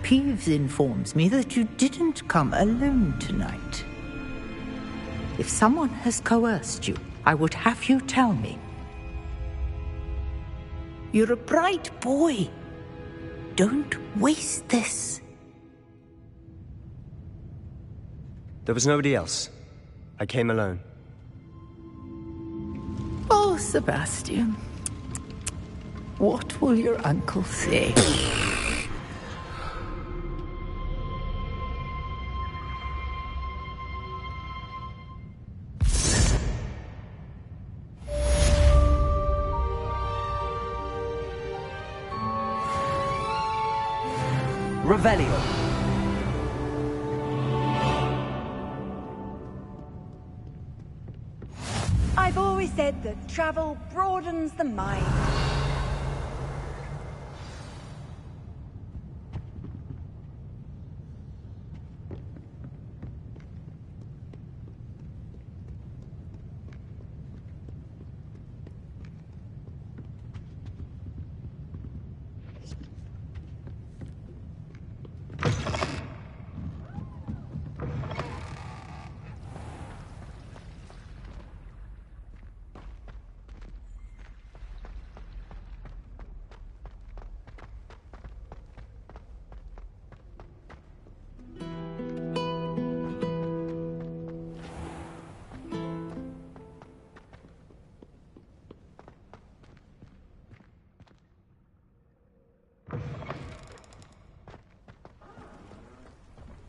Peeves informs me that you didn't come alone tonight. If someone has coerced you, I would have you tell me. You're a bright boy. Don't waste this. There was nobody else. I came alone. Oh, Sebastian. What will your uncle say? Revelio. I've always said that travel broadens the mind.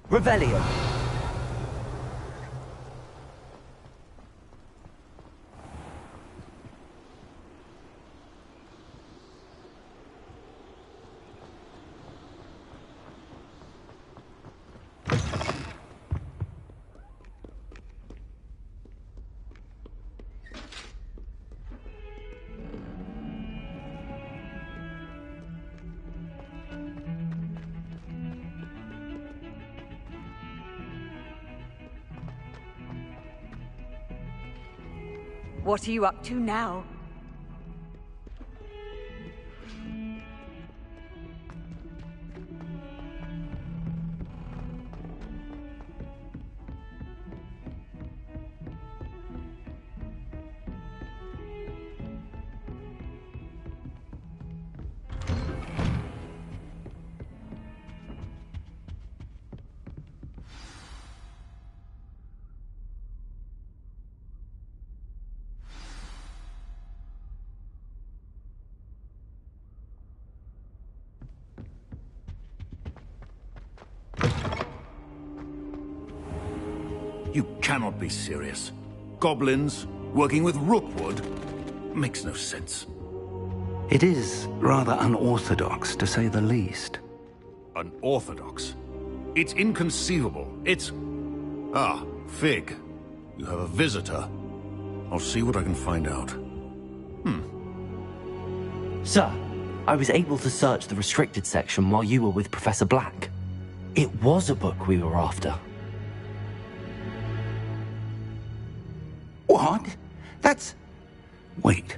Revelio. What are you up to now? You cannot be serious. Goblins working with Rookwood makes no sense. It is rather unorthodox, to say the least. Unorthodox? It's inconceivable. It's... Ah, Fig. You have a visitor. I'll see what I can find out. Sir, I was able to search the restricted section while you were with Professor Black. It was a book we were after. What? That's... Wait.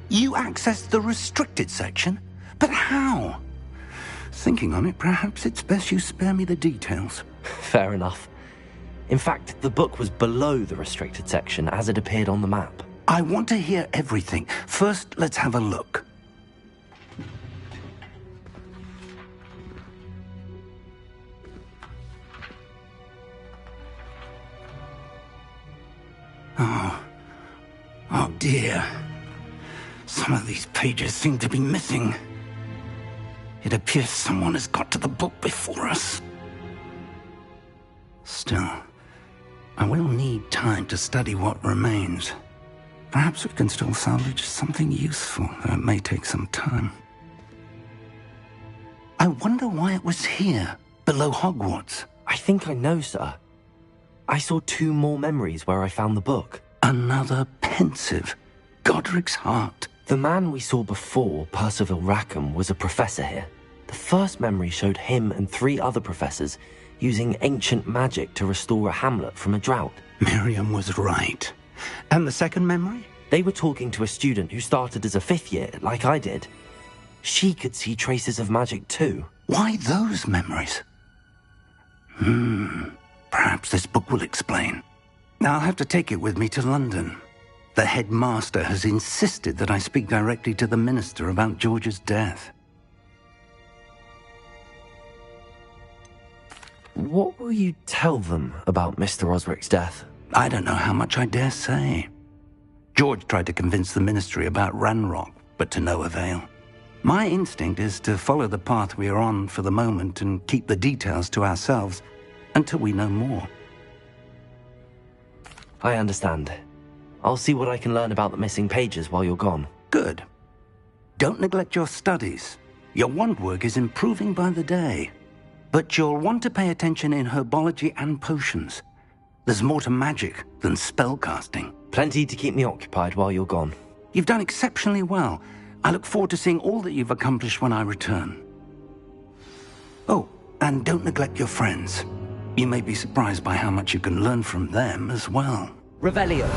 You accessed the restricted section? But how? Thinking on it, perhaps it's best you spare me the details. Fair enough. In fact, the book was below the restricted section as it appeared on the map. I want to hear everything. First, let's have a look. Oh dear. Some of these pages seem to be missing. It appears someone has got to the book before us. Still, I will need time to study what remains. Perhaps we can still salvage something useful, though it may take some time. I wonder why it was here, below Hogwarts. I think I know, sir. I saw 2 more memories where I found the book. Another pensive. Godric's heart. The man we saw before, Percival Rackham, was a professor here. The first memory showed him and 3 other professors using ancient magic to restore a hamlet from a drought. Miriam was right. And the second memory? They were talking to a student who started as a 5th year, like I did. She could see traces of magic too. Why those memories? Perhaps this book will explain. I'll have to take it with me to London. The headmaster has insisted that I speak directly to the minister about George's death. What will you tell them about Mr. Osric's death? I don't know how much I dare say. George tried to convince the ministry about Ranrock, but to no avail. My instinct is to follow the path we are on for the moment and keep the details to ourselves until we know more. I understand. I'll see what I can learn about the missing pages while you're gone. Good. Don't neglect your studies. Your wand work is improving by the day. But you'll want to pay attention in herbology and potions. There's more to magic than spellcasting. Plenty to keep me occupied while you're gone. You've done exceptionally well. I look forward to seeing all that you've accomplished when I return. Oh, and don't neglect your friends. You may be surprised by how much you can learn from them as well. Revelio.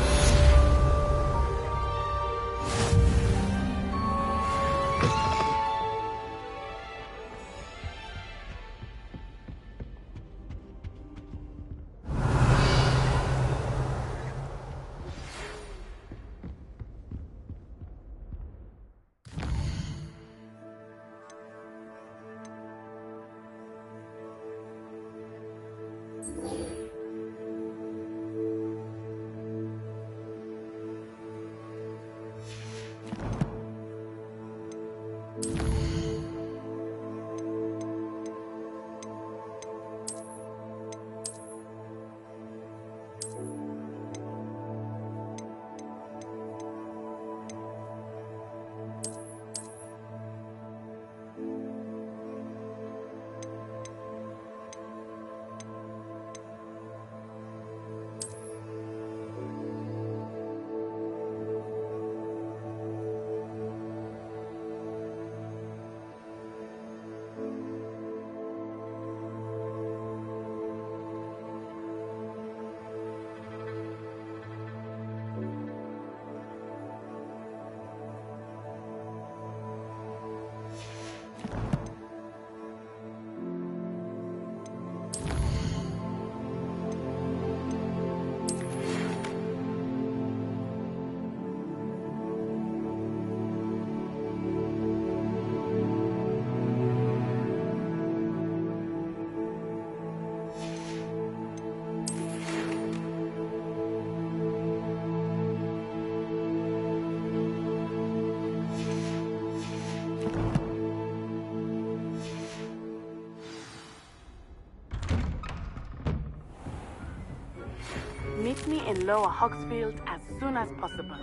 Meet me in Lower Hogsfield as soon as possible.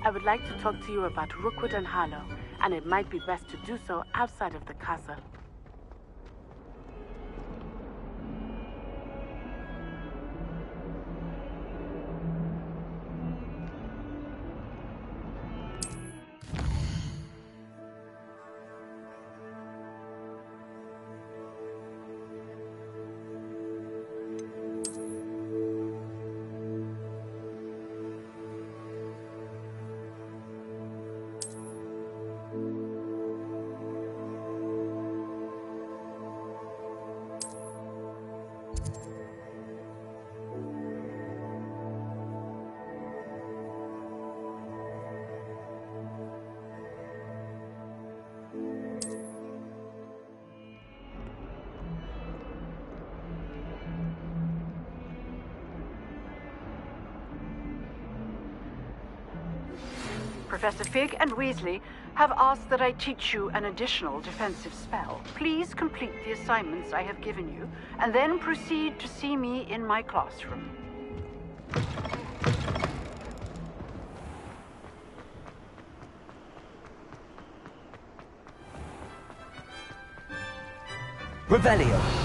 I would like to talk to you about Rookwood and Harlow, and it might be best to do so outside of the castle. Professor Fig and Weasley have asked that I teach you an additional defensive spell. Please complete the assignments I have given you, and then proceed to see me in my classroom. Revelio.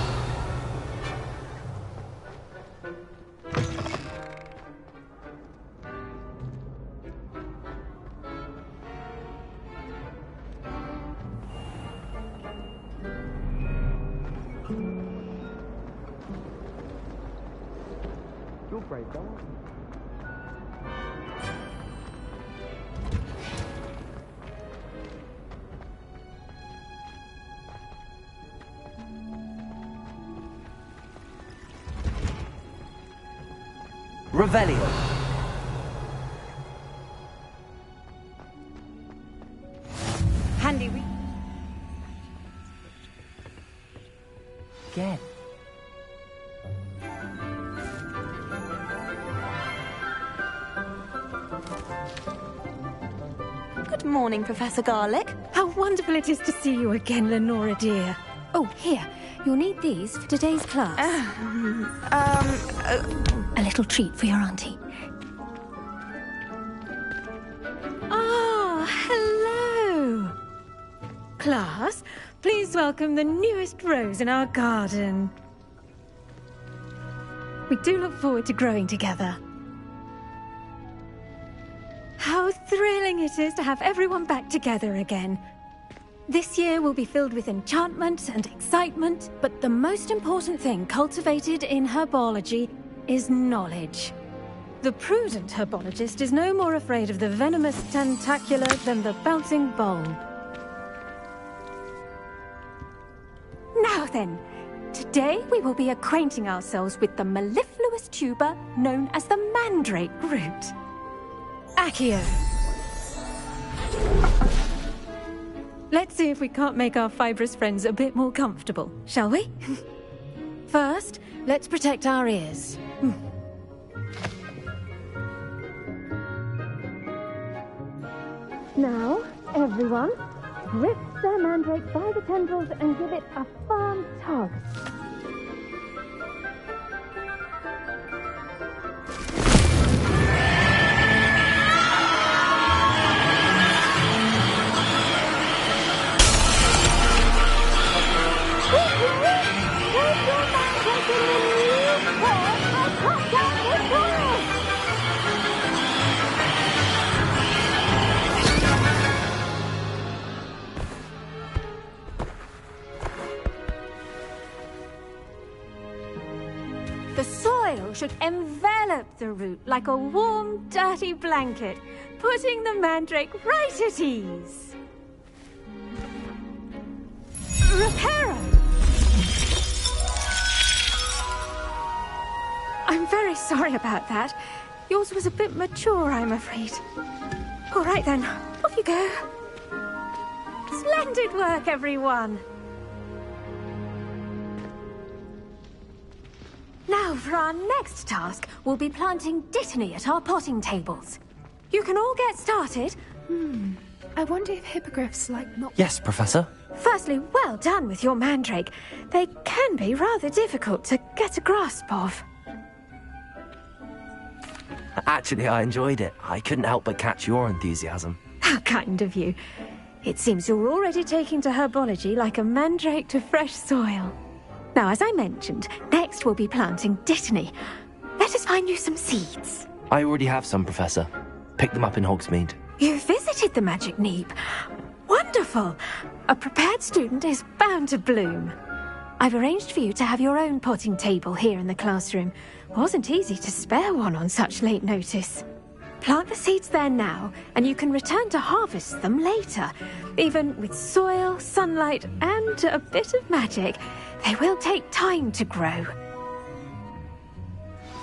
Revelio. Handy we... Again. Good morning, Professor Garlick. How wonderful it is to see you again, Lenora dear. Oh, here. You'll need these for today's class. A little treat for your auntie. Ah, hello. Class, please welcome the newest rose in our garden. We do look forward to growing together. How thrilling it is to have everyone back together again. This year will be filled with enchantment and excitement, but the most important thing cultivated in herbology is knowledge. The prudent herbologist is no more afraid of the venomous tentacula than the bouncing bulb. Now then, today we will be acquainting ourselves with the mellifluous tuber known as the mandrake root. Accio. Let's see if we can't make our fibrous friends a bit more comfortable, shall we? First, let's protect our ears. Now, everyone, grip their mandrake by the tendrils and give it a firm tug. The soil should envelop the root like a warm, dirty blanket, putting the mandrake right at ease. Reparo! I'm very sorry about that. Yours was a bit mature, I'm afraid. All right then, off you go. Splendid work, everyone! Now, for our next task, we'll be planting dittany at our potting tables. You can all get started. I wonder if hippogriffs like not... Yes, Professor. Firstly, well done with your mandrake. They can be rather difficult to get a grasp of. Actually, I enjoyed it. I couldn't help but catch your enthusiasm. How kind of you. It seems you're already taking to herbology like a mandrake to fresh soil. Now, as I mentioned, next we'll be planting dittany. Let us find you some seeds. I already have some, Professor. Picked them up in Hogsmeade. You visited the Magic Neep. Wonderful! A prepared student is bound to bloom. I've arranged for you to have your own potting table here in the classroom. Wasn't easy to spare one on such late notice. Plant the seeds there now, and you can return to harvest them later. Even with soil, sunlight, and a bit of magic, they will take time to grow.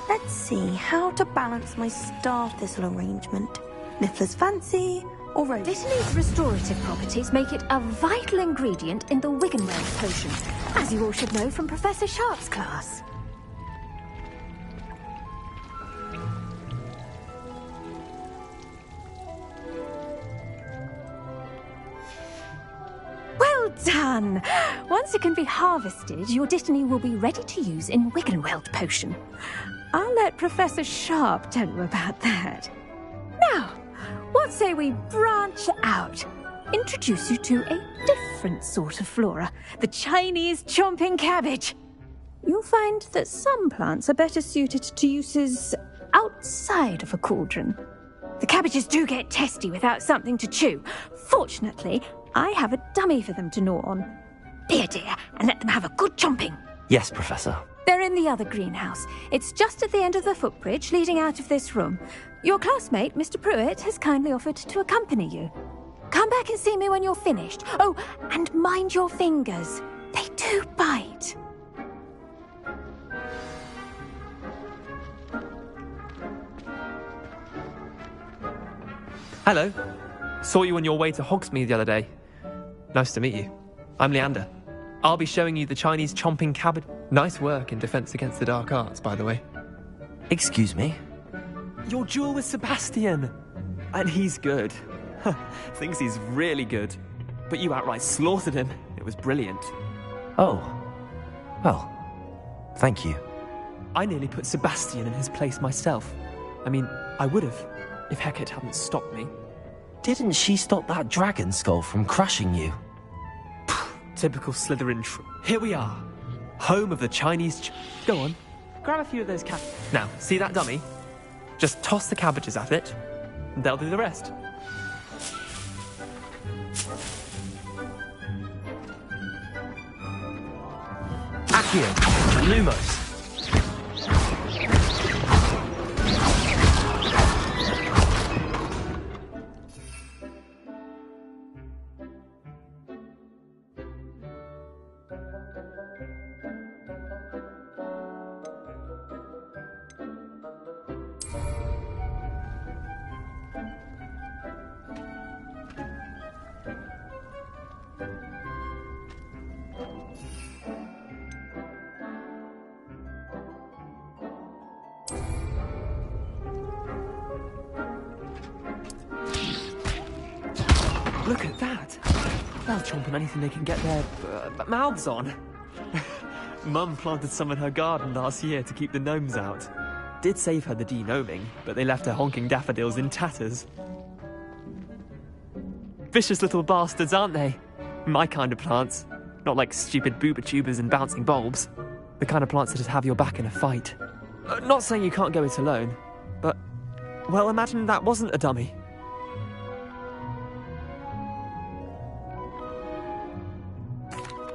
Let's see how to balance my star thistle arrangement. Miffler's fancy or rose? Dittany's restorative properties make it a vital ingredient in the Wiggenweld potion, as you all should know from Professor Sharp's class. Well done! Once it can be harvested, your dittany will be ready to use in Wiggenweld potion. I'll let Professor Sharp tell you about that. Now, what say we branch out? Introduce you to a different sort of flora, the Chinese chomping cabbage. You'll find that some plants are better suited to uses outside of a cauldron. The cabbages do get testy without something to chew. Fortunately, I have a dummy for them to gnaw on. Be a dear and let them have a good chomping. Yes, Professor. They're in the other greenhouse. It's just at the end of the footbridge leading out of this room. Your classmate, Mr. Pruitt, has kindly offered to accompany you. Come back and see me when you're finished. Oh, and mind your fingers. They do bite. Hello. Saw you on your way to Hogsmeade the other day. Nice to meet you. I'm Leander. I'll be showing you the Chinese chomping cabbage. Nice work in Defense Against the Dark Arts, by the way. Excuse me? Your duel with Sebastian. And he's good. Thinks he's really good. But you outright slaughtered him. It was brilliant. Oh. Well, thank you. I nearly put Sebastian in his place myself. I mean, I would have, if Hecate hadn't stopped me. Didn't she stop that dragon skull from crushing you? Typical Slytherin Here we are. Home of the Chinese Go on, grab a few of those cabbages. Now, see that dummy? Just toss the cabbages at it, and they'll do the rest. Accio! Lumos! Look at that! They'll chomp on anything they can get their mouths on. Mum planted some in her garden last year to keep the gnomes out. Did save her the de-gnoming, but they left her honking daffodils in tatters. Vicious little bastards, aren't they? My kind of plants. Not like stupid booba tubers and bouncing bulbs. The kind of plants that just have your back in a fight. Not saying you can't go it alone, but... well, imagine that wasn't a dummy.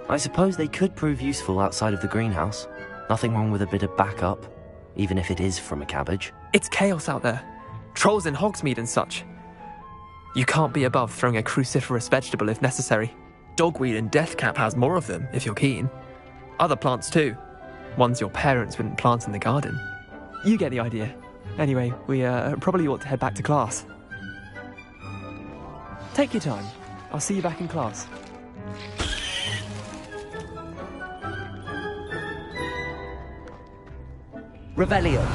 I suppose they could prove useful outside of the greenhouse. Nothing wrong with a bit of backup, even if it is from a cabbage. It's chaos out there. Trolls in Hogsmeade and such. You can't be above throwing a cruciferous vegetable if necessary. Dogweed and deathcap has more of them, if you're keen. Other plants too. Ones your parents wouldn't plant in the garden. You get the idea. Anyway, we probably ought to head back to class. Take your time. I'll see you back in class. Revelio.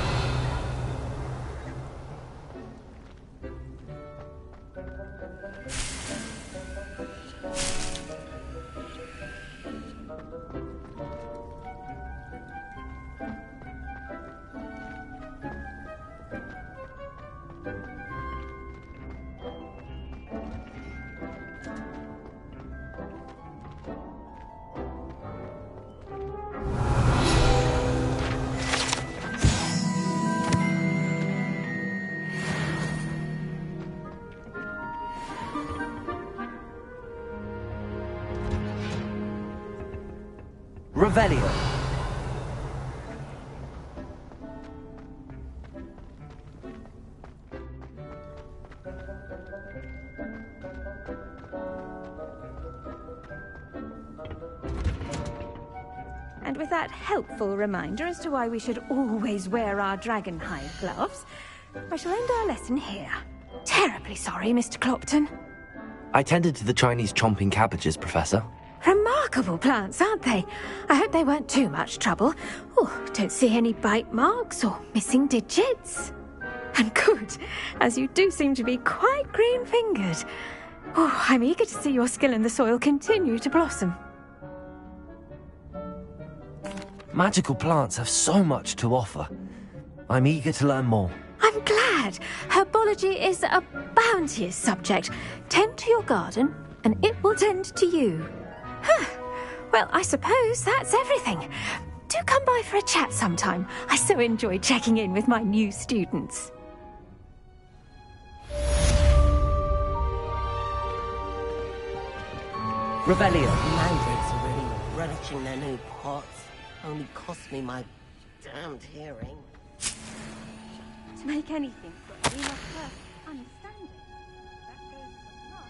Revelio. And with that helpful reminder as to why we should always wear our dragonhide gloves, I shall end our lesson here. Terribly sorry, Mr. Clopton. I tended to the Chinese chomping cabbages, Professor. Remarkable plants, aren't they? I hope they weren't too much trouble. Oh, don't see any bite marks or missing digits. And good, as you do seem to be quite green-fingered. Oh, I'm eager to see your skill in the soil continue to blossom. Magical plants have so much to offer. I'm eager to learn more. I'm glad. Herbology is a bounteous subject. Tend to your garden, and it will tend to you. Huh. Well, I suppose that's everything. Do come by for a chat sometime. I so enjoy checking in with my new students. Revelio. Mandrakes are really relishing their new pots. Only cost me my damned hearing. To make anything good, we must first understand it. That goes for not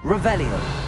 Revelio.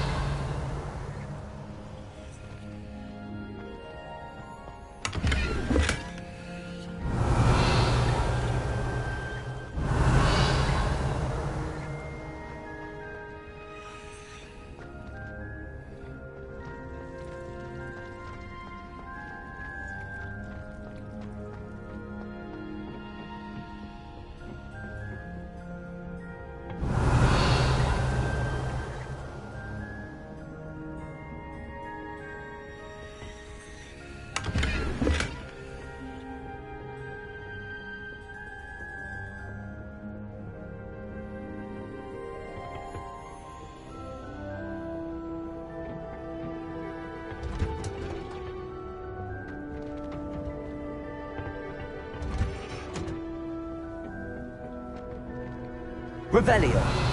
Revelio.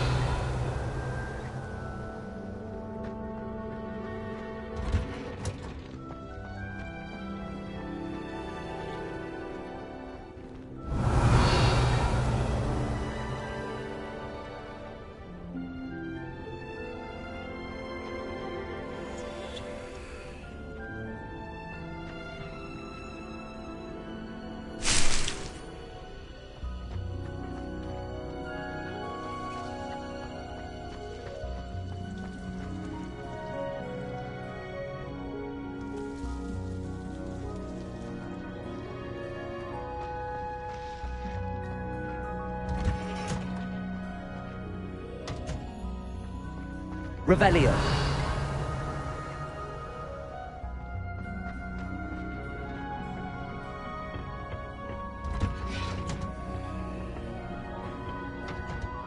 Revelio.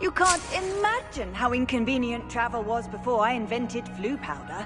You can't imagine how inconvenient travel was before I invented flu powder.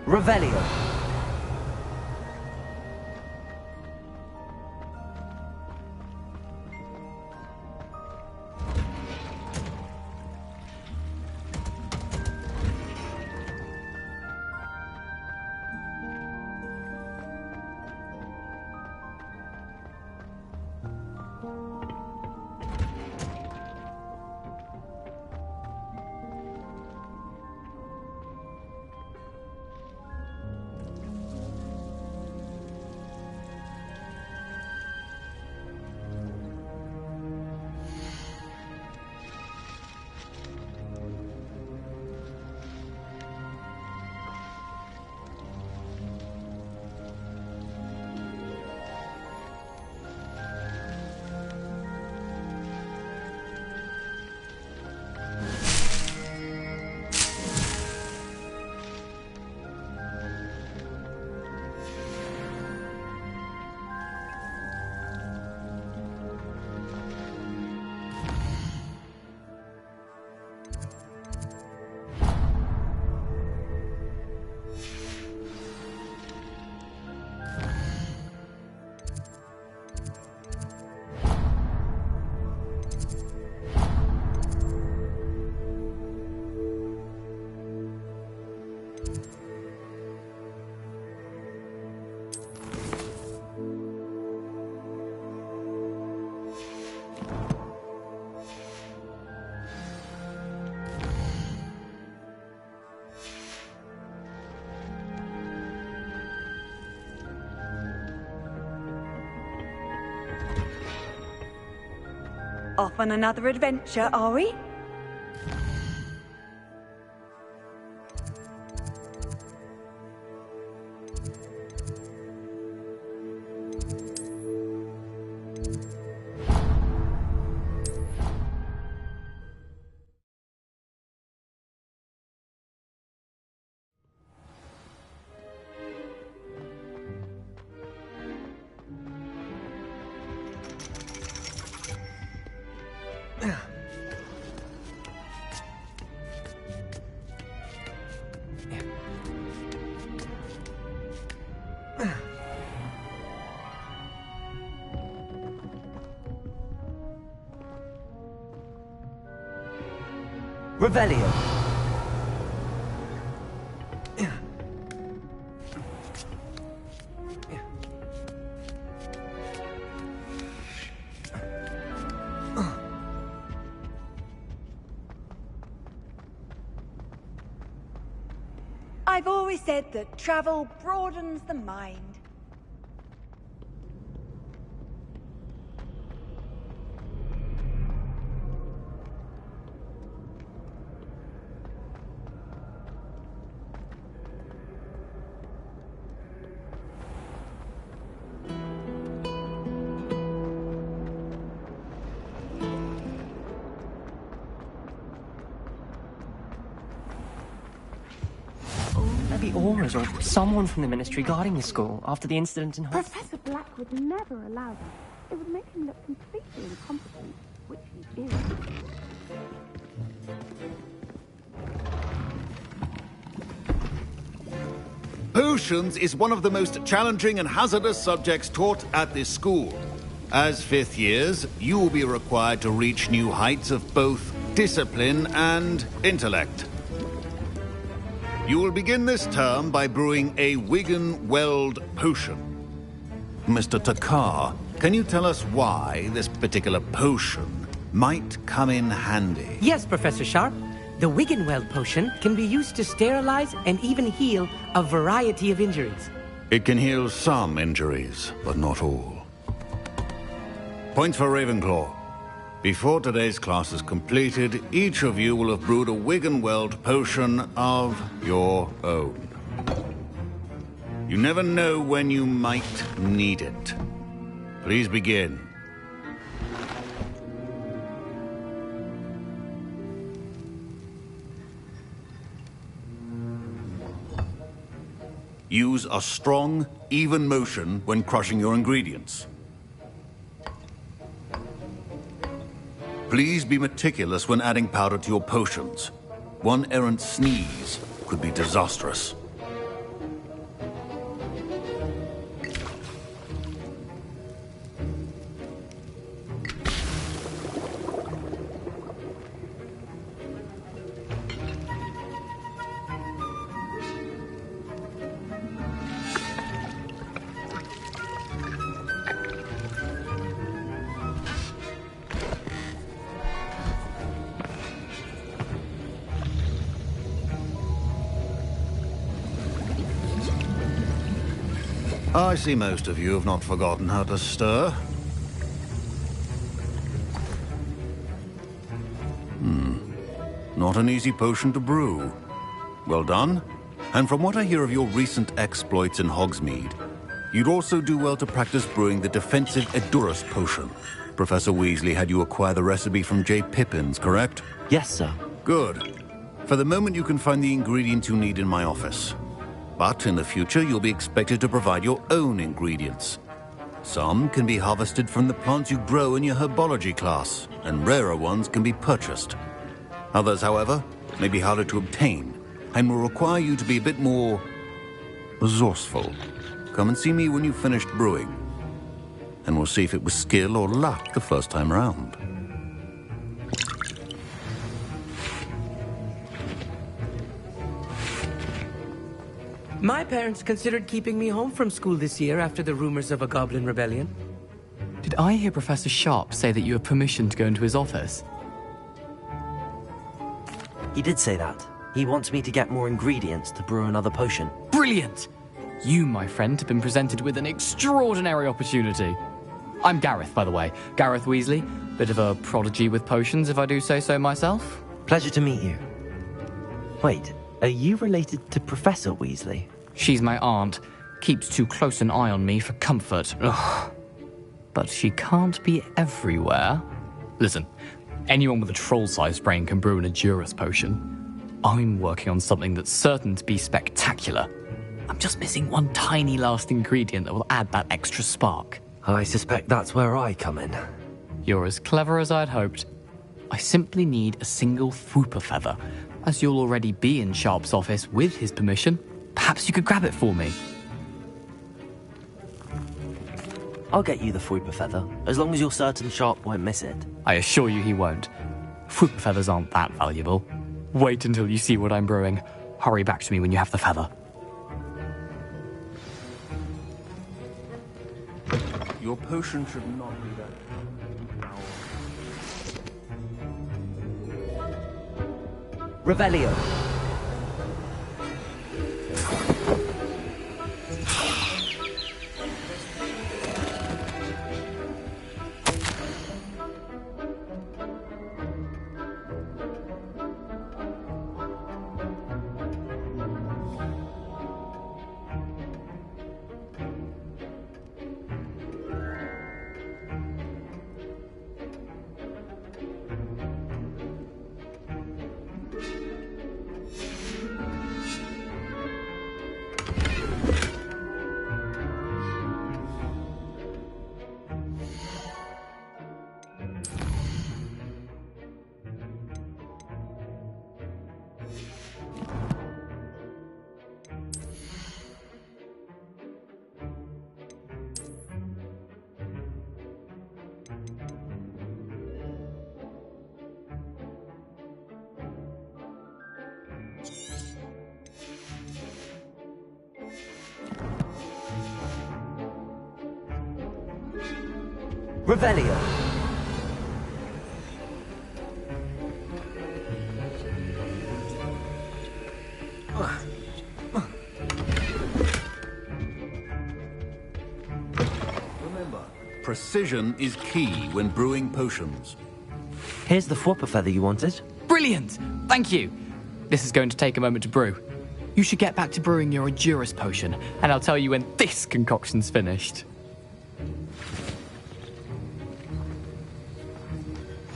Revelio. Off on another adventure, are we? Revelio. I've always said that travel broadens the mind. Maybe Aura's or someone from the Ministry guarding the school after the incident in Professor Black would never allow that. It would make him look completely incompetent, which he is. Potions is one of the most challenging and hazardous subjects taught at this school. As fifth years, you will be required to reach new heights of both discipline and intellect. You will begin this term by brewing a Wigan-Weld potion. Mr. Takar, can you tell us why this particular potion might come in handy? Yes, Professor Sharp. The Wigan-Weld potion can be used to sterilize and even heal a variety of injuries. It can heal some injuries, but not all. Points for Ravenclaw. Before today's class is completed, each of you will have brewed a Wigan-Weld potion of your own. You never know when you might need it. Please begin. Use a strong, even motion when crushing your ingredients. Please be meticulous when adding powder to your potions. One errant sneeze could be disastrous. I see most of you have not forgotten how to stir. Not an easy potion to brew. Well done. And from what I hear of your recent exploits in Hogsmeade, you'd also do well to practice brewing the defensive Edurus potion. Professor Weasley had you acquire the recipe from J. Pippins, correct? Yes, sir. Good. For the moment, you can find the ingredients you need in my office. But in the future, you'll be expected to provide your own ingredients. Some can be harvested from the plants you grow in your herbology class, and rarer ones can be purchased. Others, however, may be harder to obtain, and will require you to be a bit more resourceful. Come and see me when you've finished brewing, and we'll see if it was skill or luck the first time round. My parents considered keeping me home from school this year after the rumors of a goblin rebellion. Did I hear Professor Sharp say that you have permission to go into his office? He did say that. He wants me to get more ingredients to brew another potion. Brilliant! You, my friend, have been presented with an extraordinary opportunity. I'm Gareth, by the way. Gareth Weasley. Bit of a prodigy with potions, if I do say so myself. Pleasure to meet you. Wait, are you related to Professor Weasley? She's my aunt. Keeps too close an eye on me for comfort. Ugh. But she can't be everywhere. Listen, anyone with a troll-sized brain can brew an Edurus potion. I'm working on something that's certain to be spectacular. I'm just missing one tiny last ingredient that will add that extra spark. I suspect that's where I come in. You're as clever as I'd hoped. I simply need a single Fwooper feather. As you'll already be in Sharp's office with his permission, perhaps you could grab it for me. I'll get you the Fwooper feather, as long as you're certain Sharp won't miss it. I assure you he won't. Fwooper feathers aren't that valuable. Wait until you see what I'm brewing. Hurry back to me when you have the feather. Your potion should not be that. Revelio. Revelio. Remember, precision is key when brewing potions. Here's the Fwopper feather you wanted. Brilliant! Thank you. This is going to take a moment to brew. You should get back to brewing your Endurus potion, and I'll tell you when this concoction's finished.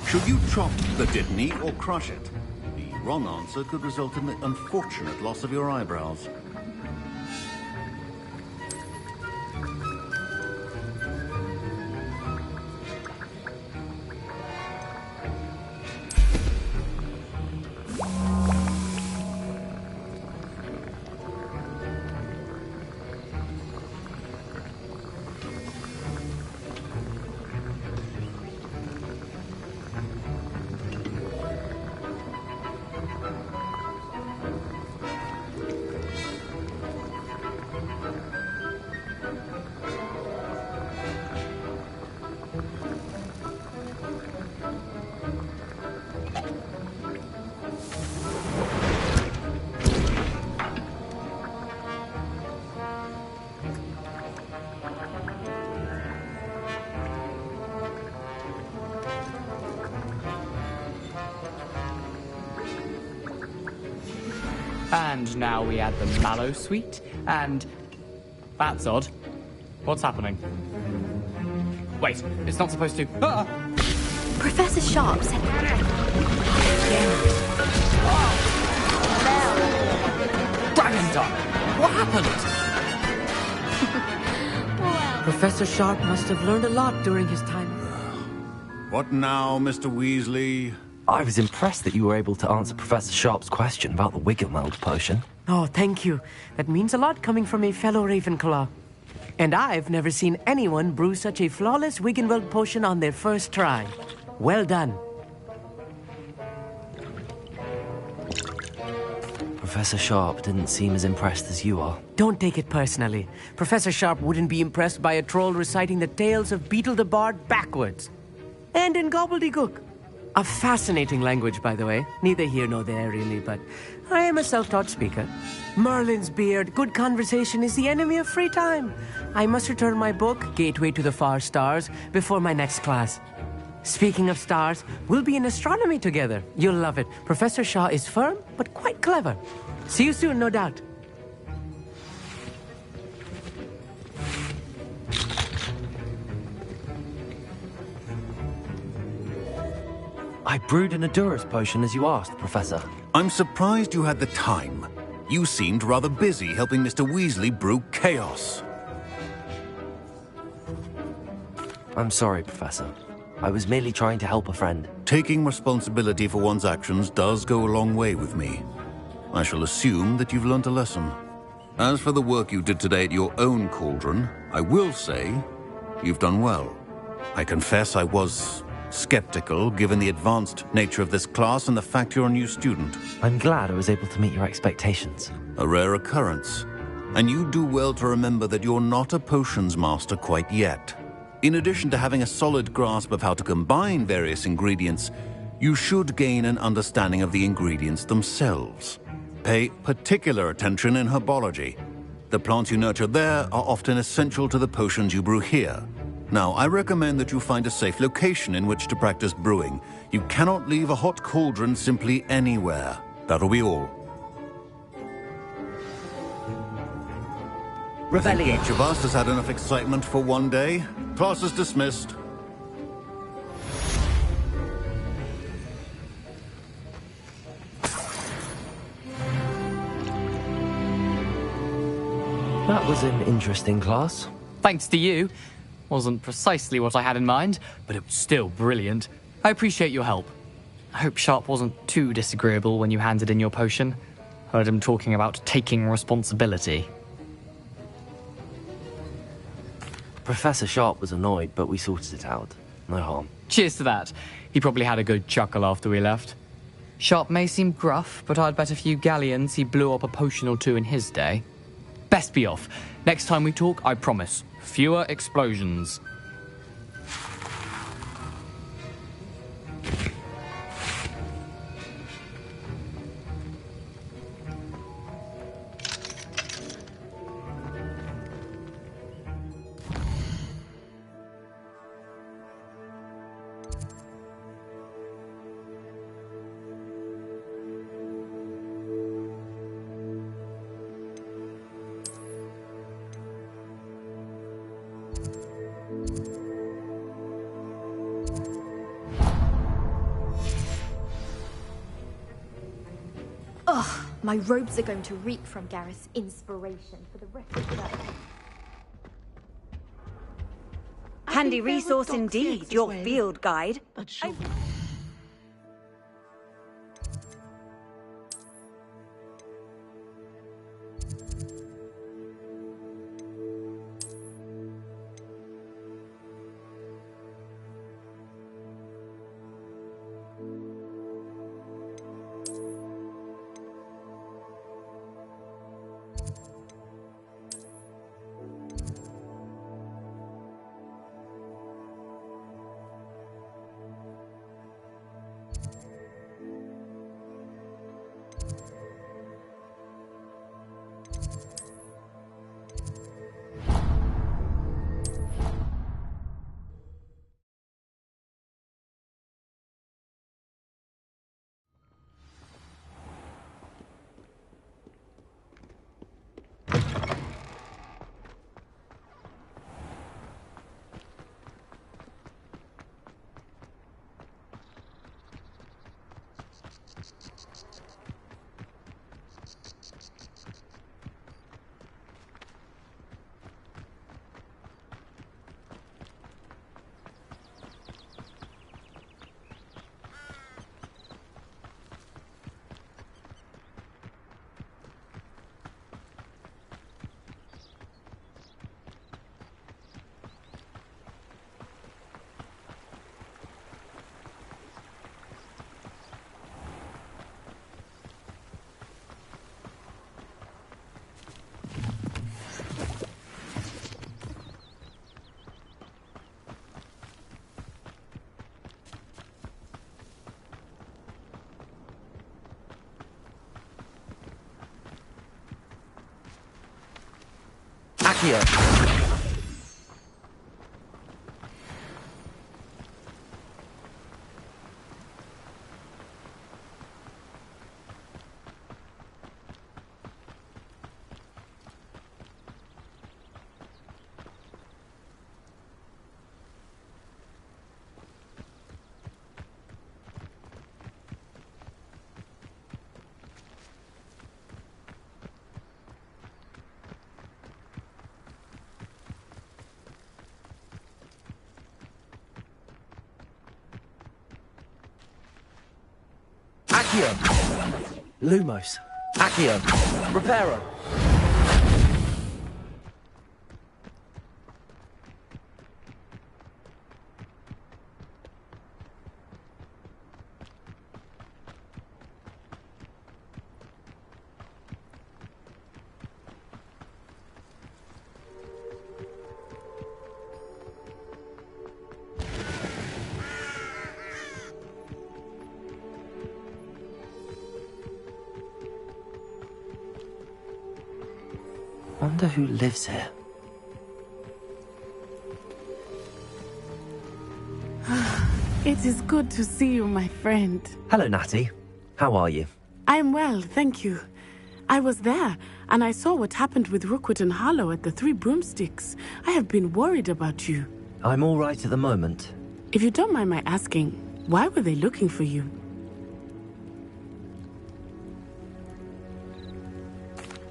Should you chop the Dittany or crush it? The wrong answer could result in the unfortunate loss of your eyebrows. And now we add the mallow sweet, and... That's odd. What's happening? Wait, it's not supposed to... Ah! Professor Sharp said... Dragon Tongue! What happened? Professor Sharp must have learned a lot during his time. What now, Mr. Weasley? I was impressed that you were able to answer Professor Sharp's question about the Wiggenweld potion. Oh, thank you. That means a lot coming from a fellow Ravenclaw. And I've never seen anyone brew such a flawless Wiggenweld potion on their first try. Well done. Professor Sharp didn't seem as impressed as you are. Don't take it personally. Professor Sharp wouldn't be impressed by a troll reciting the tales of Beetle the Bard backwards. And in gobbledygook. A fascinating language, by the way. Neither here nor there, really, but I am a self-taught speaker. Merlin's beard, good conversation is the enemy of free time. I must return my book, Gateway to the Far Stars, before my next class. Speaking of stars, we'll be in astronomy together. You'll love it. Professor Shaw is firm, but quite clever. See you soon, no doubt. I brewed an Endurus potion as you asked, Professor. I'm surprised you had the time. You seemed rather busy helping Mr. Weasley brew chaos. I'm sorry, Professor. I was merely trying to help a friend. Taking responsibility for one's actions does go a long way with me. I shall assume that you've learnt a lesson. As for the work you did today at your own cauldron, I will say you've done well. I confess I was skeptical given the advanced nature of this class and the fact you're a new student. I'm glad I was able to meet your expectations. A rare occurrence. And you do well to remember that you're not a potions master quite yet. In addition to having a solid grasp of how to combine various ingredients, you should gain an understanding of the ingredients themselves. Pay particular attention in herbology. The plants you nurture there are often essential to the potions you brew here. Now, I recommend that you find a safe location in which to practice brewing. You cannot leave a hot cauldron simply anywhere. That'll be all. Revelio. Each of us has had enough excitement for one day. Class is dismissed. That was an interesting class. Thanks to you. Wasn't precisely what I had in mind, but it was still brilliant. I appreciate your help. I hope Sharp wasn't too disagreeable when you handed in your potion. Heard him talking about taking responsibility. Professor Sharp was annoyed, but we sorted it out. No harm. Cheers to that. He probably had a good chuckle after we left. Sharp may seem gruff, but I'd bet a few galleons he blew up a potion or two in his day. Best be off. Next time we talk, I promise. Fewer explosions. Ugh, my robes are going to reek from Gareth's inspiration for the rest of the day. Handy resource indeed, your field guide. Accio. Accio. Lumos. Accio. Reparo. wonder who lives here. It is good to see you, my friend. Hello, Natty. How are you? I'm well, thank you. I was there, and I saw what happened with Rookwood and Harlow at the Three Broomsticks. I have been worried about you. I'm all right at the moment. If you don't mind my asking, why were they looking for you?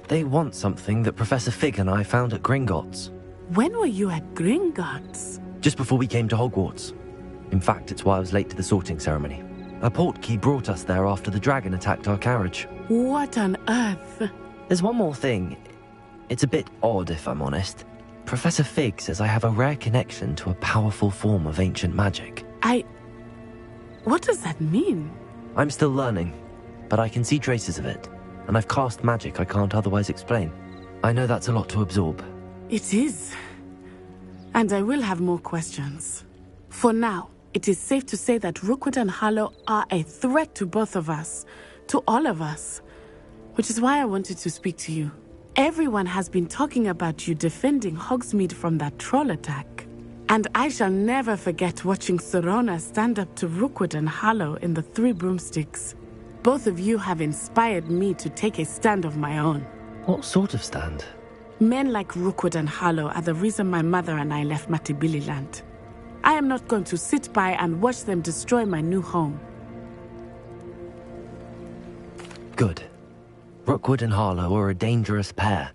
They want something that Professor Fig and I found at Gringotts. When were you at Gringotts? Just before we came to Hogwarts. In fact, it's why I was late to the sorting ceremony. A portkey brought us there after the dragon attacked our carriage. What on earth? There's one more thing. It's a bit odd, if I'm honest. Professor Fig says I have a rare connection to a powerful form of ancient magic. What does that mean? I'm still learning, but I can see traces of it, and I've cast magic I can't otherwise explain. I know that's a lot to absorb. It is. And I will have more questions. For now, it is safe to say that Rookwood and Harlow are a threat to both of us, to all of us, which is why I wanted to speak to you. Everyone has been talking about you defending Hogsmeade from that troll attack. And I shall never forget watching Sorona stand up to Rookwood and Harlow in the Three Broomsticks. Both of you have inspired me to take a stand of my own. What sort of stand? Men like Rookwood and Harlow are the reason my mother and I left Matabeleland. I am not going to sit by and watch them destroy my new home. Good. Rookwood and Harlow are a dangerous pair.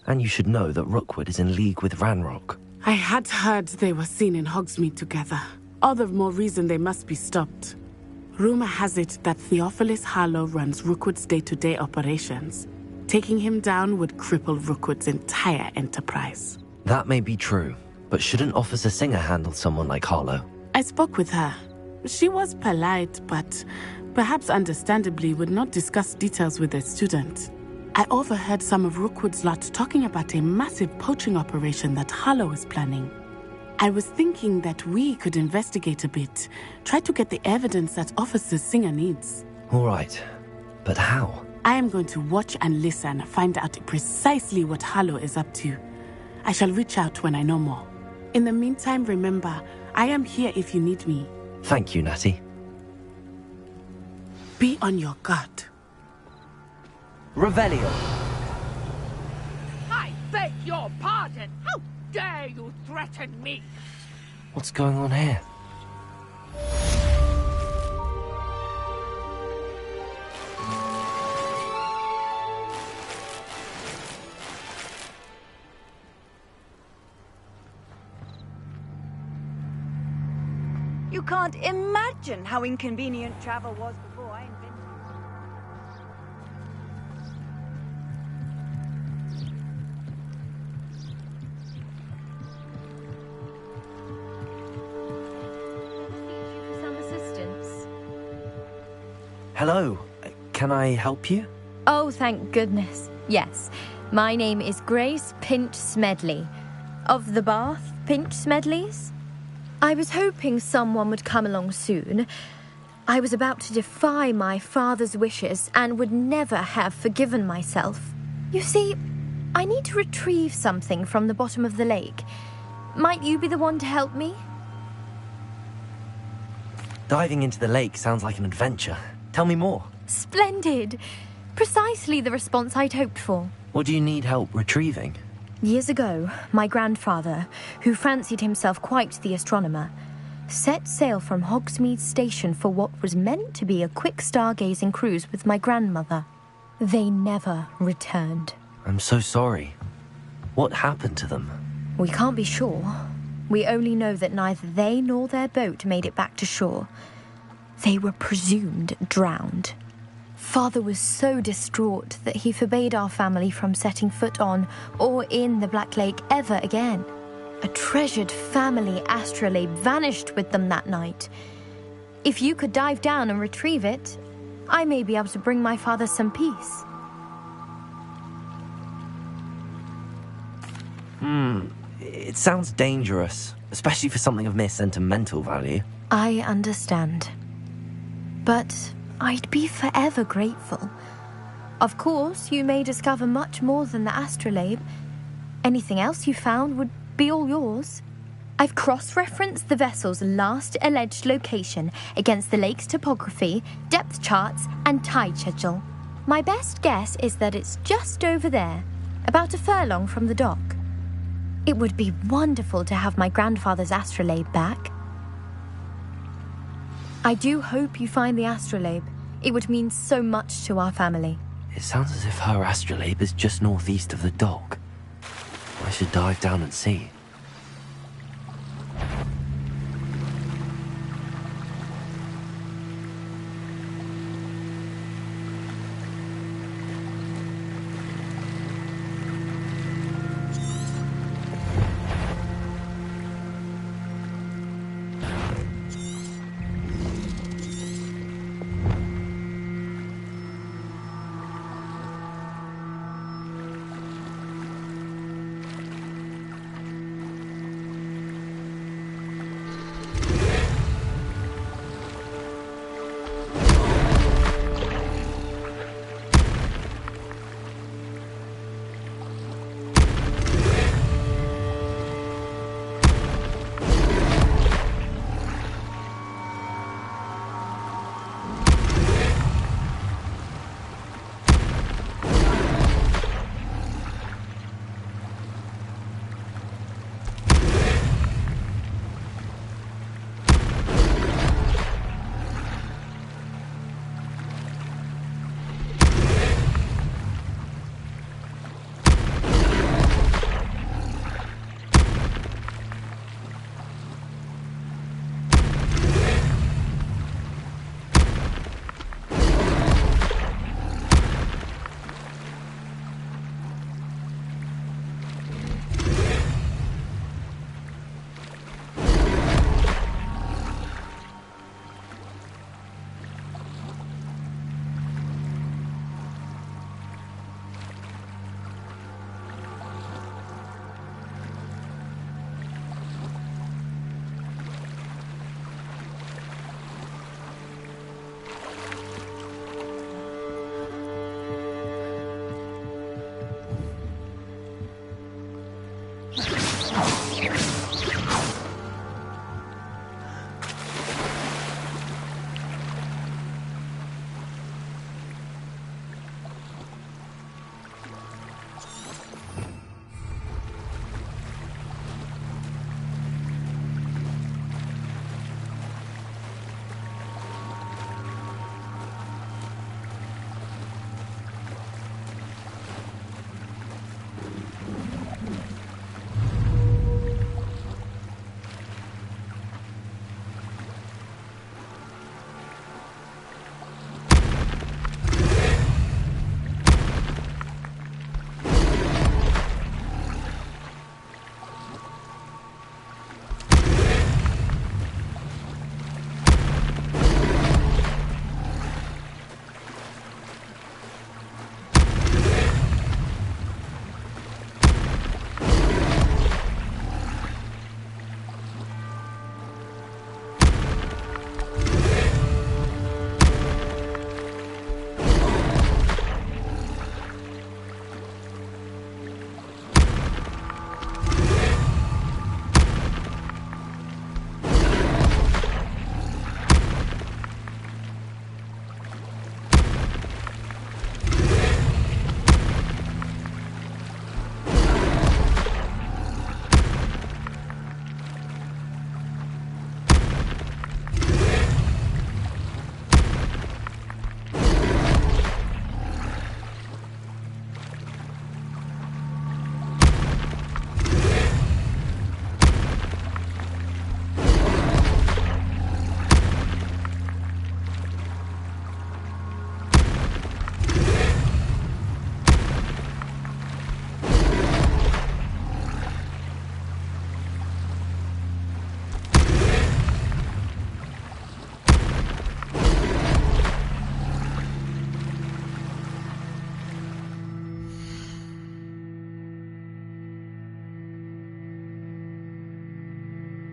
And you should know that Rookwood is in league with Ranrock. I had heard they were seen in Hogsmeade together. All the more reason they must be stopped. Rumor has it that Theophilus Harlow runs Rookwood's day-to-day operations. Taking him down would cripple Rookwood's entire enterprise. That may be true, but shouldn't Officer Singer handle someone like Harlow? I spoke with her. She was polite, but perhaps understandably would not discuss details with a student. I overheard some of Rookwood's lot talking about a massive poaching operation that Harlow is planning. I was thinking that we could investigate a bit, try to get the evidence that Officer Singer needs. All right, but how? I am going to watch and listen, find out precisely what Harlow is up to. I shall reach out when I know more. In the meantime, remember, I am here if you need me. Thank you, Natty. Be on your guard. Revelio. I beg your pardon. How dare you threaten me? What's going on here? You can't imagine how inconvenient travel was before I invented it. Some assistance. Hello. Can I help you? Oh, thank goodness. Yes. My name is Grace Pinch Smedley. Of the Bath Pinch Smedleys? I was hoping someone would come along soon. I was about to defy my father's wishes and would never have forgiven myself. You see, I need to retrieve something from the bottom of the lake. Might you be the one to help me? Diving into the lake sounds like an adventure. Tell me more. Splendid. Precisely the response I'd hoped for. What do you need help retrieving? Years ago, my grandfather, who fancied himself quite the astronomer, set sail from Hogsmeade Station for what was meant to be a quick stargazing cruise with my grandmother. They never returned. I'm so sorry. What happened to them? We can't be sure. We only know that neither they nor their boat made it back to shore. They were presumed drowned. Father was so distraught that he forbade our family from setting foot on or in the Black Lake ever again. A treasured family astrolabe vanished with them that night. If you could dive down and retrieve it, I may be able to bring my father some peace. It sounds dangerous, especially for something of mere sentimental value. I understand. But I'd be forever grateful. Of course, you may discover much more than the astrolabe. Anything else you found would be all yours. I've cross-referenced the vessel's last alleged location against the lake's topography, depth charts, and tide schedule. My best guess is that it's just over there, about a furlong from the dock. It would be wonderful to have my grandfather's astrolabe back. I do hope you find the astrolabe. It would mean so much to our family. It sounds as if her astrolabe is just northeast of the dock. I should dive down and see.